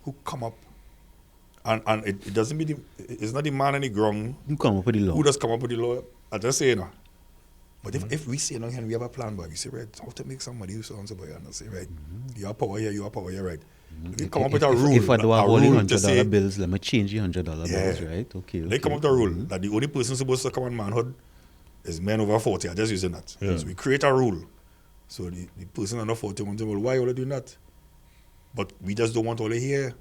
who come up and it doesn't be it's not the man on the ground You come up with the law. who does come up with the law. I just say But if we say and we have a plan, but we say, right, how to make some money, so on, so boy, and I say, right, you have power here, right. If we come up with a rule, If I do have all the $100 say, bills, let me change the $100 bills, right? Okay. they come up with a rule that the only person supposed to come on manhood is men over 40. I'm just using that. Yeah. So we create a rule. So the person under 40 wants to, well, why are you doing that? But we just don't want all to hear.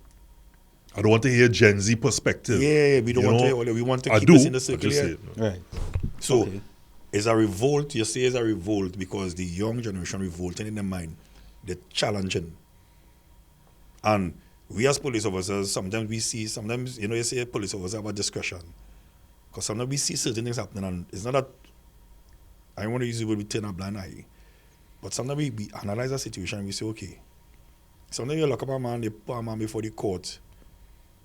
I don't want to hear Gen Z perspective. Yeah, we don't want to hear all that. We want to keep us in the circle here. Right. So Okay. it's a revolt. You say it's a revolt because the young generation revolting in their mind. They're challenging. And we as police officers, sometimes you say a police officer have a discretion. Because sometimes we see certain things happening, and it's not that, I don't want to use the word we turn a blind eye, but sometimes we analyze a situation and we say, okay, sometimes you lock up a man, you put a man before the court,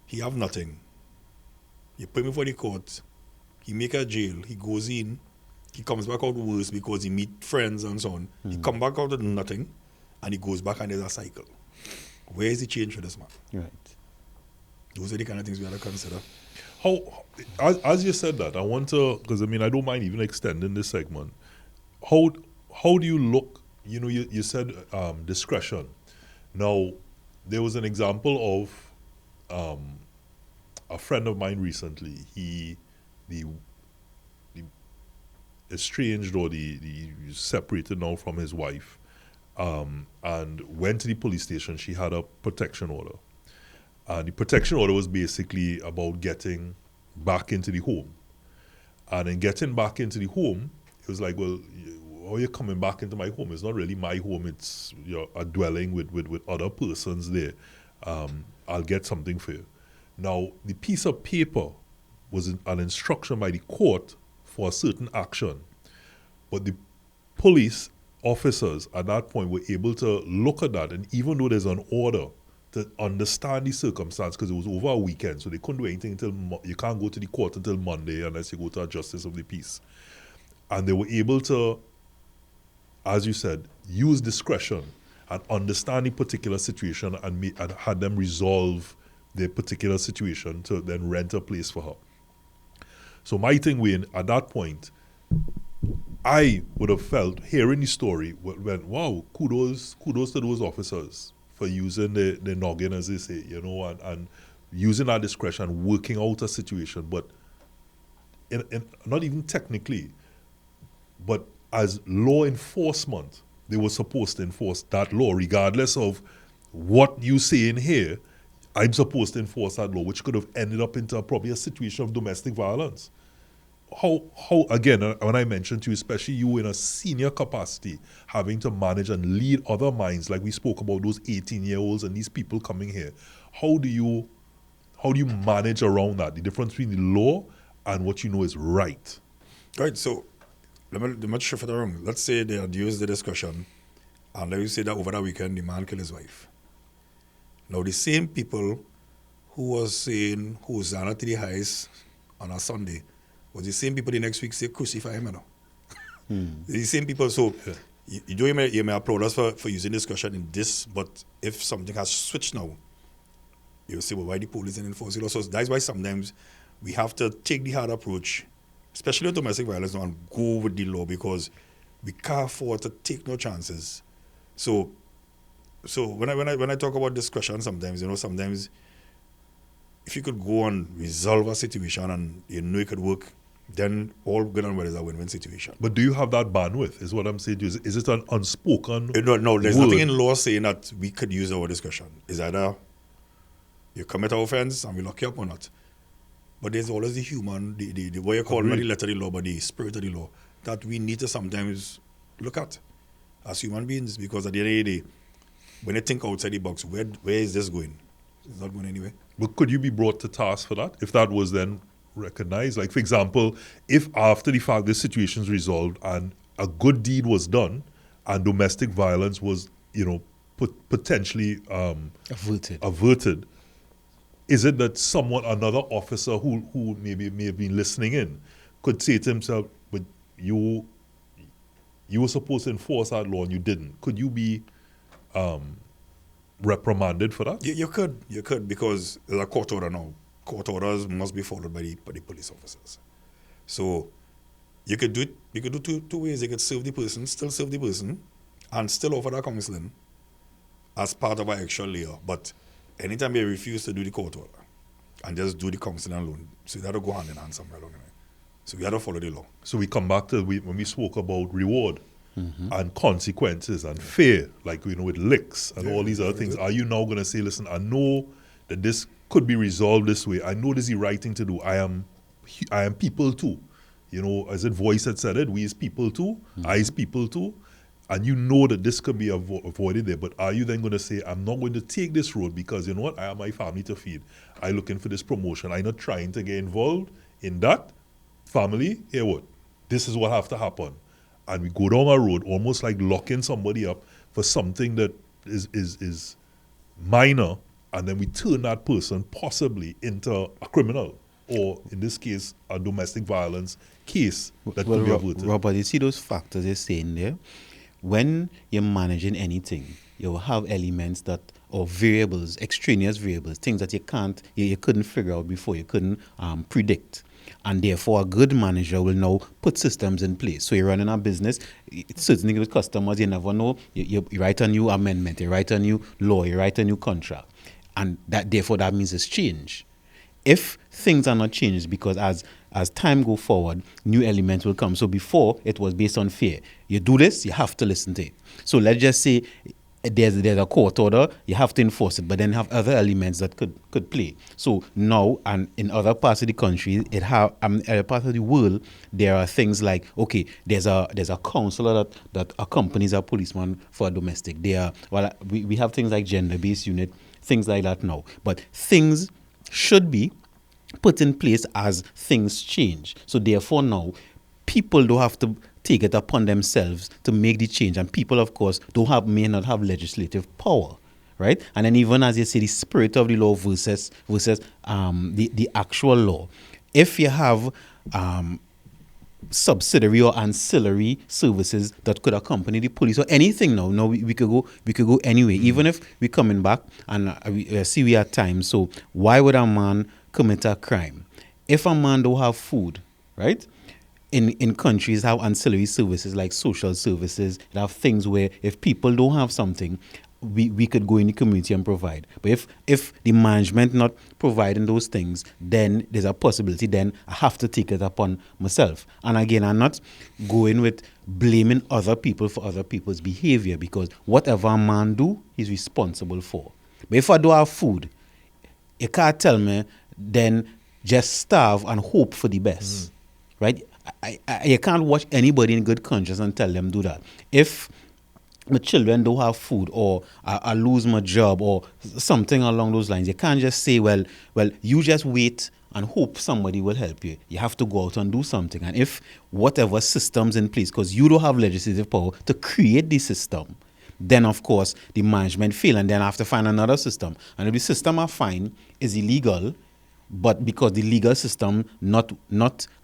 he have nothing. You put him before the court, he make a jail, he goes in, he comes back out worse because he meet friends and so on. He come back out with nothing, and he goes back and there's a cycle. Where is the change for this man? Right. Those are the kind of things we have to consider. How, as you said that, I want to, because I don't mind even extending this segment. How do you look? You said discretion. Now, there was an example of a friend of mine recently. The estranged, or the separated now from his wife, and went to the police station. She had a protection order. The protection order was basically about getting back into the home. And in getting back into the home, it was like, well, how are you coming back into my home? It's not really my home. It's a dwelling with other persons there. I'll get something for you. Now, the piece of paper was an instruction by the court for a certain action. But the police officers at that point were able to look at that, and even though there's an order, to understand the circumstance, because it was over a weekend, so they couldn't do anything until you can't go to the court until Monday unless you go to a justice of the peace. And they were able to, as you said, use discretion and understand the particular situation, and had them resolve their particular situation to then rent a place for her. So my thing, Wayne, at that point, I would have felt, hearing the story, went, wow, kudos to those officers for using the noggin, as they say, and using that discretion, working out a situation, but in not even technically, but as law enforcement, they were supposed to enforce that law, regardless of what you say in here. I'm supposed to enforce that law, which could have ended up into probably a situation of domestic violence. How again, when I mentioned to you, especially you in a senior capacity, having to manage and lead other minds, like we spoke about those 18-year-olds and these people coming here, how do you how do you manage around that? The difference between the law and what you know is right. Right, so let me shift it around. Let's say they had used the discussion, and let me say that over the weekend the man killed his wife. Now the same people who was saying Hosanna to the highest on a Sunday was the same people the next week say crucify him. You know? The same people. So you may applaud us for using discussion in this, but if something has switched now, you'll say, well, why the police didn't enforce it? So that's why sometimes we have to take the hard approach, especially with domestic violence now, and go with the law, because we can't afford to take no chances. So when I talk about discussion, sometimes if you could go and resolve a situation and you know it could work, then all good and well is a win-win situation. But do you have that bandwidth, is what I'm saying to you? Is it an unspoken No, there's word? nothing in law saying that we could use our discussion. It's either you commit an offense and we lock you up or not. But there's always the human, the way you call not the letter of the law, but the spirit of the law, that we need to sometimes look at as human beings, because at the end of the day, when you think outside the box, where is this going? It's not going anywhere. But could you be brought to task for that if that was then recognized? Like, for example, if after the fact this situation is resolved and a good deed was done and domestic violence was, potentially averted, is it that another officer who may have been listening in could say to himself, but you were supposed to enforce that law and you didn't? Could you be reprimanded for that? You could, because there's a court order now. Court orders must be followed by the police officers. So you could do it. You could do two ways. You could still serve the person, and still offer that counseling as part of our actual layer. But anytime they refuse to do the court order and just do the counseling alone, so that will go hand in hand somewhere along the way. So we have to follow the law. So we come back to when we spoke about reward and consequences and fear, like with licks and all these other things. Are you now going to say, listen, I know that this could be resolved this way. I know this is the right thing to do. I am people too. As it voice had said it, we is people too, I is people too. And you know that this could be avoided there. But are you then going to say, I'm not going to take this road because, you know what, I have my family to feed. I'm looking for this promotion. I'm not trying to get involved in that. Family, here what? This is what have to happen. And we go down a road almost like locking somebody up for something that is minor, and then we turn that person possibly into a criminal, or in this case, a domestic violence case that could be averted. Robert, you see those factors you're saying there? When you're managing anything, you'll have elements or variables, extraneous variables, things that you couldn't figure out before, you couldn't predict. And therefore, a good manager will now put systems in place. So you're running a business, certainly with customers, you never know. You write a new amendment, you write a new law, you write a new contract. And therefore, that means it's change. If things are not changed, because as time go forward, new elements will come. So before, it was based on fear. You do this, you have to listen to it. So let's just say there's a court order, you have to enforce it, but then have other elements that could play. So now, and in other parts of the country, other parts of the world, there are things like, okay, there's a counselor that accompanies a policeman for a domestic. We have things like gender-based unit, things like that now. But things should be put in place as things change. So therefore now, people don't have to take it upon themselves to make the change. And people, of course, may not have legislative power, right? And then even as you say, the spirit of the law versus the actual law. If you have subsidiary or ancillary services that could accompany the police or anything now we could go anyway. Even if we're coming back and we see we are time. So why would a man commit a crime? If a man don't have food, right? In countries have ancillary services like social services, they have things where if people don't have something, we could go in the community and provide. But if the management not providing those things, then there's a possibility then I have to take it upon myself. And again, I'm not going with blaming other people for other people's behavior, because whatever a man do, he's responsible for. But if I don't have food, you can't tell me then just starve and hope for the best, right? You can't watch anybody in good conscience and tell them do that. If my children don't have food, or I lose my job, or something along those lines. You can't just say, well, you just wait and hope somebody will help you. You have to go out and do something. And if whatever system's in place, because you don't have legislative power to create the system, then of course the management fail, and then I have to find another system. And if the system I find is illegal, but because the legal system not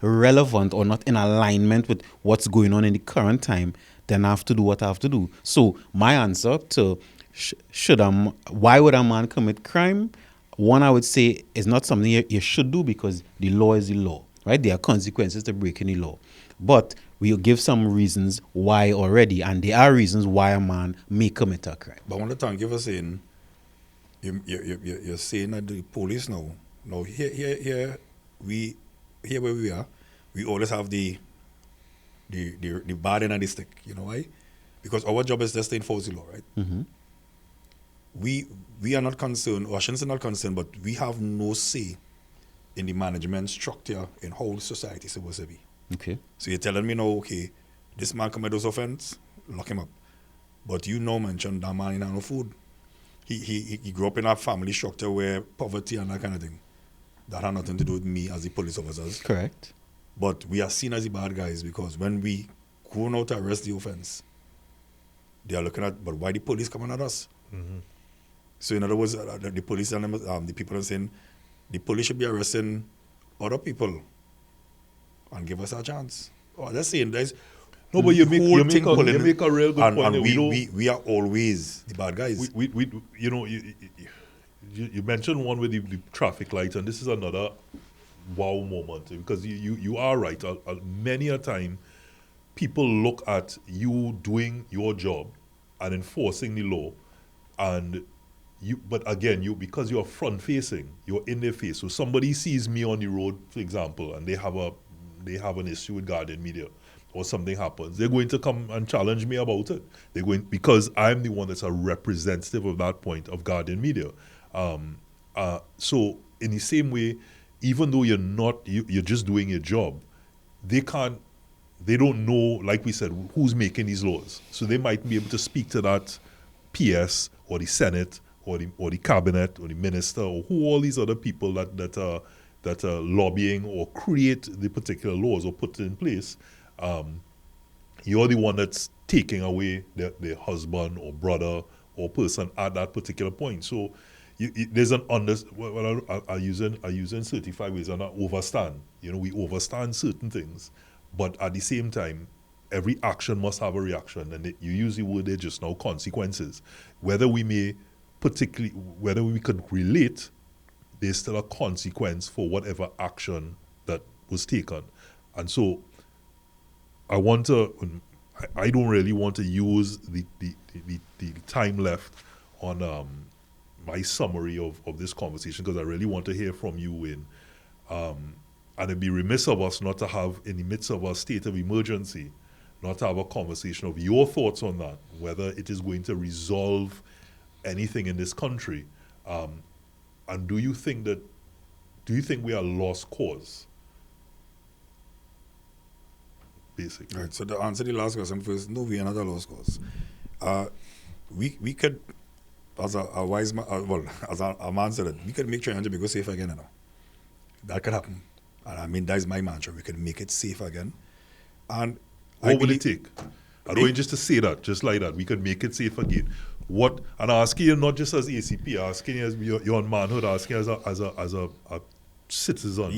relevant or not in alignment with what's going on in the current time, then I have to do what I have to do. So my answer to why would a man commit crime? One, I would say, is not something you should do, because the law is the law, right? There are consequences to breaking the law. But we'll give some reasons why already, and there are reasons why a man may commit a crime. But I want to thank you for saying, you're saying that the police now here where we are, we always have the bad end of the stick. You know why? Because our job is just to enforce the law, right? Mm-hmm. We are not concerned, or I shouldn't say not concerned, but we have no say in the management structure in how society is supposed to be. Okay. So you're telling me now, okay, this man committed those offense, lock him up. But you know, mentioned that man in no food. He grew up in a family structure where poverty and that kind of thing. That had nothing to do with me as the police officers. Correct. But we are seen as the bad guys, because when we go out to arrest the offense, they are looking at, but why the police coming at us? Mm-hmm. So in other words, the police and the people are saying, the police should be arresting other people and give us a chance. Oh, that's saying there's no, but you make a real good point. And we are always the bad guys. You mentioned one with the traffic lights, and this is another wow moment, because you are right. Many a time, people look at you doing your job and enforcing the law, and but again, because you're front facing, you're in their face. So somebody sees me on the road, for example, and they have an issue with Guardian Media, or something happens, they're going to come and challenge me about it. They're going, because I'm the one that's a representative of that point of Guardian Media. So in the same way, even though you're just doing your job, they don't know, like we said, who's making these laws. So they might be able to speak to that PS or the Senate or the cabinet or the minister, or who all these other people that are lobbying or create the particular laws or put it in place. You're the one that's taking away their husband or brother or person at that particular point. So there's an I using certified ways and I overstand. We overstand certain things, but at the same time, every action must have a reaction, and you use the word there just now, consequences. Whether we could relate, there's still a consequence for whatever action that was taken. And so I don't really want to use the time left on my summary of this conversation, because I really want to hear from you, Wayne. And it'd be remiss of us not to have, in the midst of a state of emergency, not to have a conversation of your thoughts on that, whether it is going to resolve anything in this country. And do you think we are lost cause? Basically. Right, so to answer the last question first, no, we are not a lost cause. We could, as a wise man, as a man said it, we could make Triangle go safe again, That could happen. And I mean, that is my mantra. We could make it safe again. And what would it take? I don't want just to say that, just like that. We could make it safe again. What? And I'm asking you not just as ACP, I'm asking you as you're on manhood, I'm asking you as a citizen.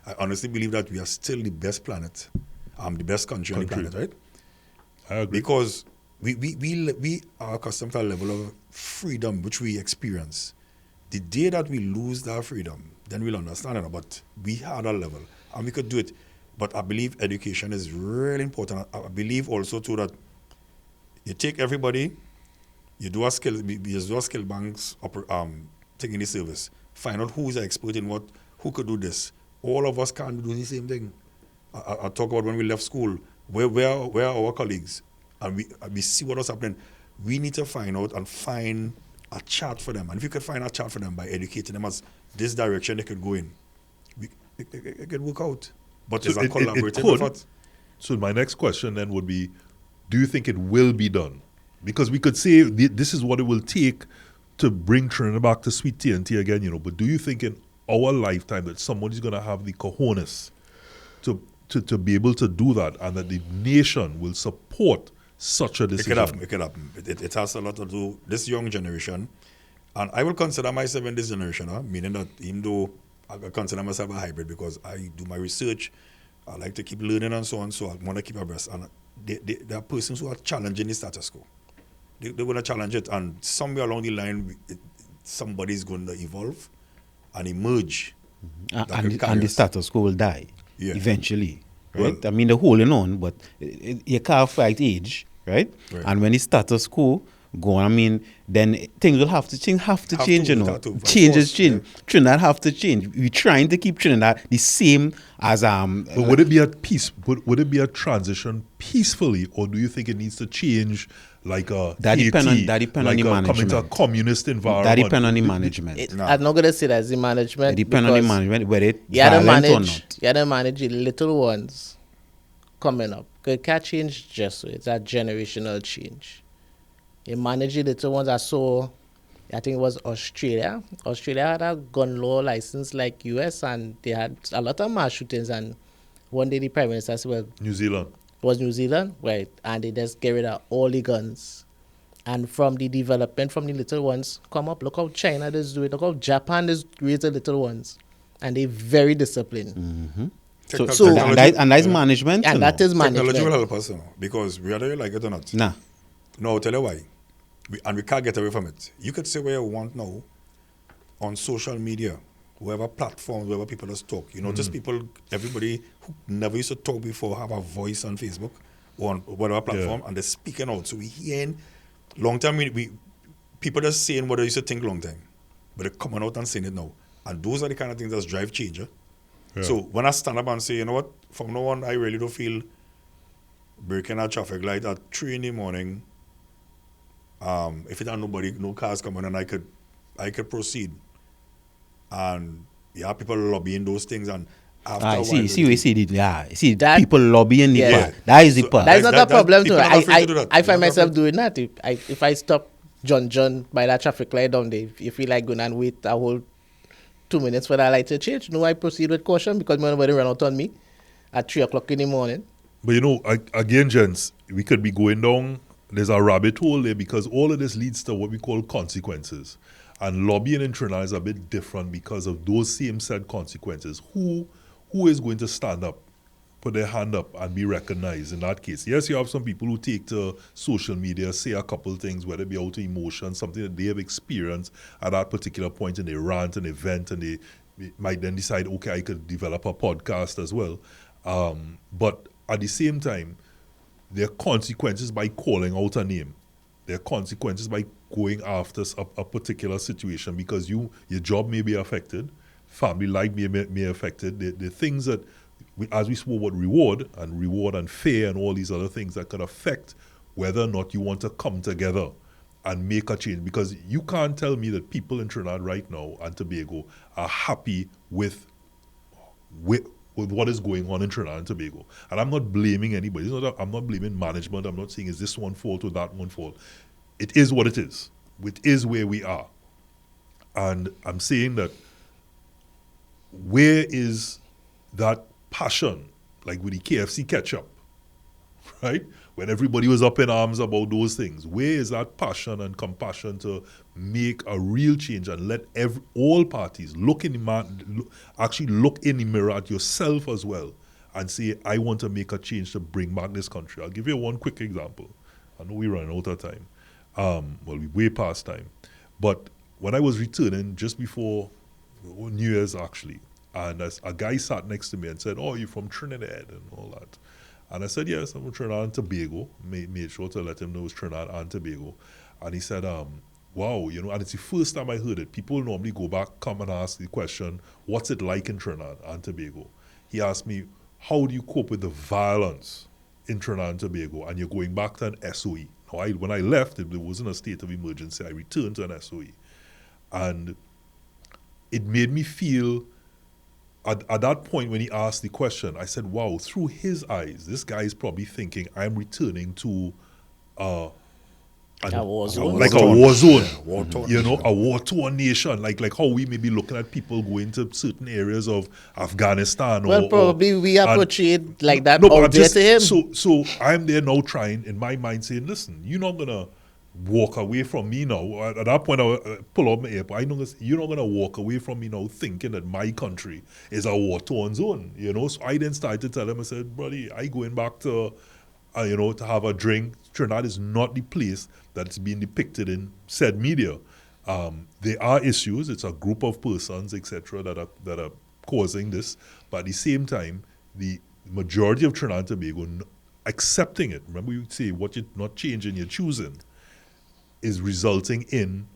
I honestly believe that we are still the best planet, the best country on the planet, right? I agree. Because we are accustomed to a level of freedom which we experience. The day that we lose that freedom, then we'll understand it. But we had a level, and we could do it. But I believe education is really important. I believe also too that you take everybody, you do a skill banks taking the service, find out who's an expert in what, who could do this. All of us can't do the same thing. I talk about when we left school, where are our colleagues? And we see what was happening. We need to find out and find a chart for them. And if you could find a chart for them by educating them as this direction they could go in, it could work out. But it's a collaborative effort. So my next question then would be, do you think it will be done? Because we could say this is what it will take to bring Trinidad back to sweet TNT again, you know. But do you think in our lifetime that somebody's going to have the cojones to be able to do that, and that the nation will support such a decision? It could happen. It has a lot to do this young generation, and I will consider myself in this generation, meaning that even though I consider myself a hybrid because I do my research, I like to keep learning and so on, so I want to keep abreast. And there are persons who are challenging the status quo. They're going to challenge it, and somewhere along the line, somebody's going to evolve and emerge. And the status quo will die eventually, right? Well, I mean, they're holding on, but you can't fight age, right? And when the status quo go on, I mean, then things will have to change, you know. Change. Yeah. Trinidad have to change. We're trying to keep Trinidad the same as But would it be at peace? Would it be a transition peacefully, or do you think it needs to change like a that depend on the management? Coming to a communist environment. That depend on the management. I'm not gonna say that's the management. It depend on the management, whether it's violent or not. You gotta manage the little ones coming up. It can't change just so. It's a generational change. You manage the little ones. I saw, I think it was Australia. Australia had a gun law license like US, and they had a lot of mass shootings. And one day the Prime Minister said, well, New Zealand. It was New Zealand, right? And they just get rid of all the guns. And from the development, from the little ones, come up. Look how China does do it. Look how Japan does raise the little ones. And they're very disciplined. Mm-hmm. And that's management. And that is management. Technology will help us, you know, because whether you like it or not. Nah. No, I'll tell you why. We can't get away from it. You could say what you want now on social media, whoever platforms, wherever people just talk. You know, just people, everybody who never used to talk before have a voice on Facebook or on whatever platform, and they're speaking out. So we hearing long time, we people just saying what they used to think long time, but they're coming out and saying it now. And those are the kind of things that drive change. So when I stand up and say, you know what, from now on, I really don't feel breaking a traffic light at 3 in the morning. If it had no cars coming, and I could proceed. And people lobbying those things, and after people lobbying the part. That is the part. That's not a problem too. I find myself doing that. If I stop John by that traffic light down there, if you like going and wait a whole 2 minutes for that light to change, no, I proceed with caution because nobody run out on me at 3 o'clock in the morning. But you know, again, gents, we could be going down. There's a rabbit hole there because all of this leads to what we call consequences. And lobbying in Trinidad is a bit different because of those same said consequences. Who is going to stand up, put their hand up, and be recognized in that case? Yes, you have some people who take to social media, say a couple things, whether it be out of emotion, something that they have experienced at that particular point, and they rant and they vent, and they might then decide, okay, I could develop a podcast as well. But at the same time, there are consequences by calling out a name. There are consequences by going after a particular situation because your job may be affected, family life may be affected. The things that, as we spoke about reward and fair and all these other things that could affect whether or not you want to come together and make a change. Because you can't tell me that people in Trinidad right now and Tobago are happy with what is going on in Trinidad and Tobago. And I'm not blaming anybody. I'm not blaming management. I'm not saying is this one fault or that one fault. It is what it is. It is where we are. And I'm saying that where is that passion, like with the KFC ketchup, right? When everybody was up in arms about those things, where is that passion and compassion to make a real change and let all parties look in the mirror at yourself as well and say, I want to make a change to bring back this country. I'll give you one quick example. I know we're running out of time. We're way past time. But when I was returning just before New Year's actually, and a guy sat next to me and said, oh, you're from Trinidad and all that. And I said, yes, I'm from Trinidad and Tobago. Made sure to let him know it's Trinidad and Tobago. And he said, wow, you know, and it's the first time I heard it. People normally come and ask the question, what's it like in Trinidad and Tobago? He asked me, how do you cope with the violence in Trinidad and Tobago? And you're going back to an SOE. Now, when I left, it wasn't a state of emergency. I returned to an SOE. And it made me feel at that point when he asked the question, I said, wow, through his eyes, this guy is probably thinking I'm returning to A war zone. like a war zone, Yeah, war-torn you know, nation. a war-torn nation, like how we may be looking at people going to certain areas of Afghanistan. Well, probably we are and- portrayed like that No, but out I'm there just, to him. so I'm there now trying in my mind saying, listen, you're not gonna walk away from me now. At that point, I pull out my airport. I know you're not gonna walk away from me now, thinking that my country is a war-torn zone. You know, so I then started to tell him, I said, buddy, I going back to, you know, to have a drink. Trinidad is not the place that's being depicted in said media. There are issues. It's a group of persons, etc., that are causing this. But at the same time, the majority of Trinidad and Tobago accepting it. Remember, you say what you're not changing, you're choosing, is resulting in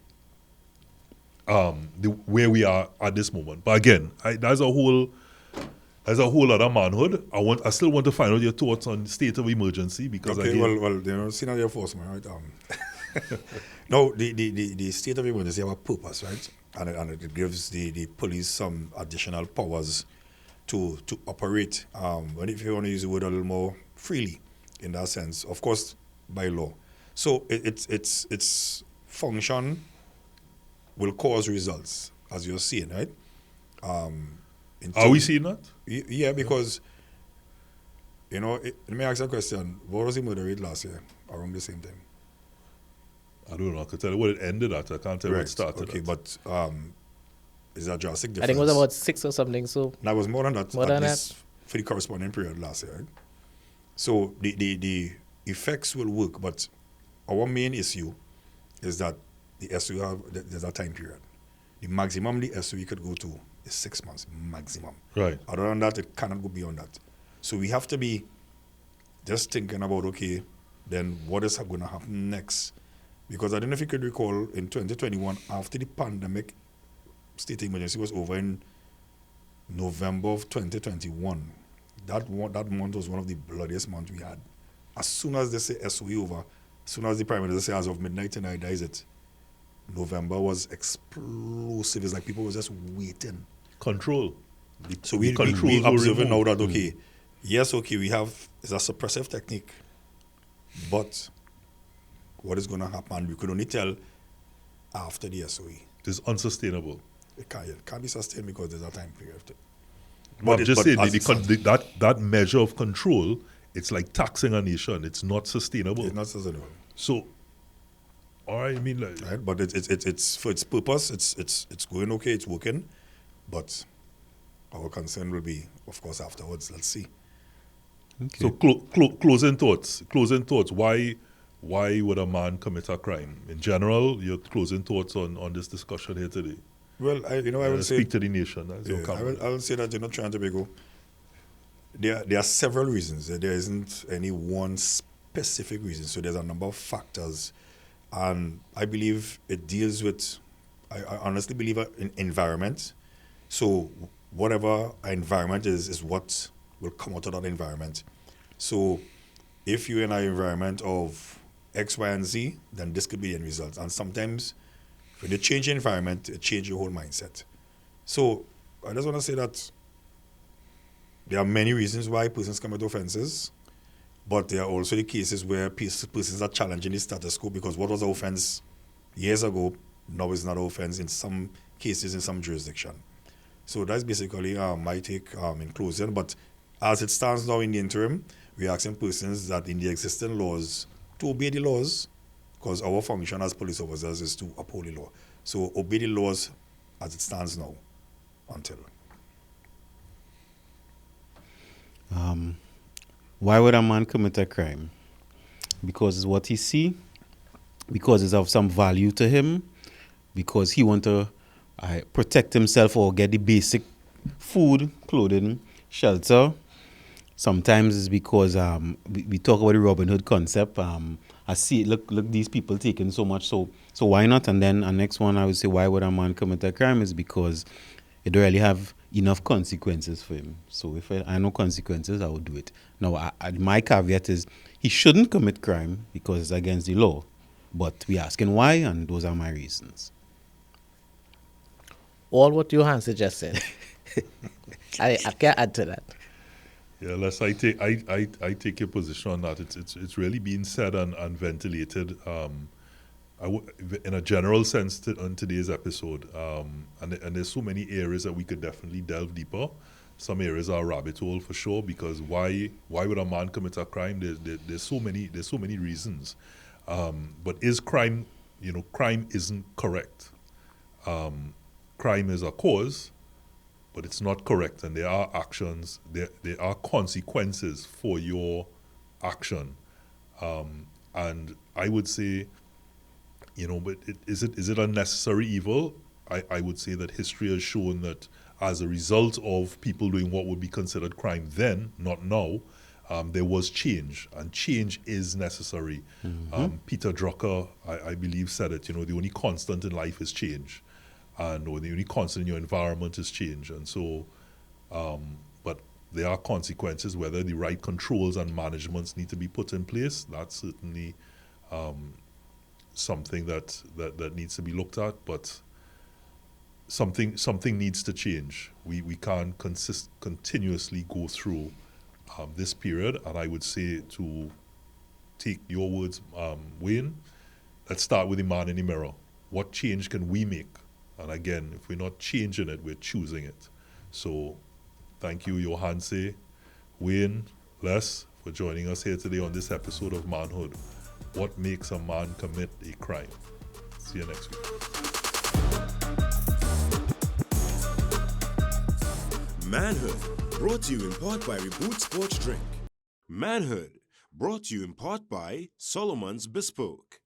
where we are at this moment. But again, that's a whole other manhood. I still want to find out your thoughts on state of emergency because Okay, again, well, you know, senior enforcement, right? No, the state of emergency have a purpose, right? And it gives the police some additional powers to operate. If you want to use the word a little more freely, in that sense, of course, by law. So its function will cause results, as you're seeing, right? are we seeing that? Yeah, because, you know, let me ask you a question. What was the murder rate last year around the same time? I don't know. I can tell you what it ended at. I can't tell you what it started Okay, at. but is that drastic I difference? think it was about 6 or something. So That was more than that, More at than least for the corresponding period last year, right? So the effects will work, but our main issue is that the SOE there's a time period. The maximum the SOE could go to is 6 months, maximum. Right. Other than that, it cannot go beyond that. So we have to be just thinking about, okay, then what is going to happen next? Because I don't know if you could recall in 2021, after the pandemic, state of emergency was over in November of 2021. That month was one of the bloodiest months we had. As soon as they say SOE over, as soon as the Prime Minister says as of midnight tonight, that is it. November was explosive. It's like people were just waiting. Control. So we controls were observing now removed. that, okay, yes, okay, we have, it's a suppressive technique, but what is going to happen, we could only tell after the SOE. It's unsustainable. It can't be sustained because there's a time period. But I'm just saying, as it stands, that measure of control, it's like taxing a nation. It's not sustainable. it's not sustainable. So, all right, I mean, like, Right? But it's for its purpose, it's going okay, it's working, but our concern will be, of course, afterwards. Let's see. Okay. so closing thoughts. Closing thoughts. Why would a man commit a crime? In general, your closing thoughts on this discussion here today. Well, I would say, speak to the nation. That's your yeah, comment. I will say that, you know, Trinidad and Tobago, there are several reasons. There isn't any one specific reason. So there's a number of factors, and I believe it deals with, I honestly believe in environment. So whatever our environment is what will come out of that environment. So if you're in an environment of X, Y, and Z, then this could be the end result. And sometimes when you change the environment, it changes your whole mindset. So I just want to say that there are many reasons why persons commit offenses, but there are also the cases where persons are challenging the status quo because what was an offense years ago now is not an offense in some cases in some jurisdiction. So that's basically my take in closing. But as it stands now in the interim, we're asking persons that in the existing laws to obey the laws, because our function as police officers is to uphold the law. So obey the laws as it stands now until. Why would a man commit a crime? Because it's what he see, because it's of some value to him, because he want to protect himself or get the basic food, clothing, shelter. Sometimes it's because we talk about the Robin Hood concept. I see, look, these people taking so much, so why not? And then the next one I would say, why would a man commit a crime? Is because it don't really have enough consequences for him. So if I know consequences, I would do it. Now, my caveat is he shouldn't commit crime because it's against the law. But we asking why, and those are my reasons. all what Johan just said, I can't add to that. Yeah, Les, I take your position on that. It's really being said and ventilated. In a general sense on today's episode, and there's so many areas that we could definitely delve deeper. Some areas are a rabbit hole for sure, because why would a man commit a crime? There's so many reasons. But is crime, crime isn't correct. Crime is a cause, but it's not correct, and there are actions, there are consequences for your action. And I would say, but is it a necessary evil? I would say that history has shown that as a result of people doing what would be considered crime then, not now, there was change, and change is necessary. Peter Drucker, I believe, said it, the only constant in life is change, or the only constant in your environment is change. And so, but there are consequences, whether the right controls and managements need to be put in place. That's certainly something that needs to be looked at, but something needs to change. We can't continuously go through this period. And I would say, to take your words, Wayne, let's start with the man in the mirror. What change can we make? And again, if we're not changing it, we're choosing it. So thank you, Johanse, Wayne, Les, for joining us here today on this episode of Manhood. What makes a man commit a crime? See you next week. Manhood, brought to you in part by Reboot Sports Drink. Manhood, brought to you in part by Solomon's Bespoke.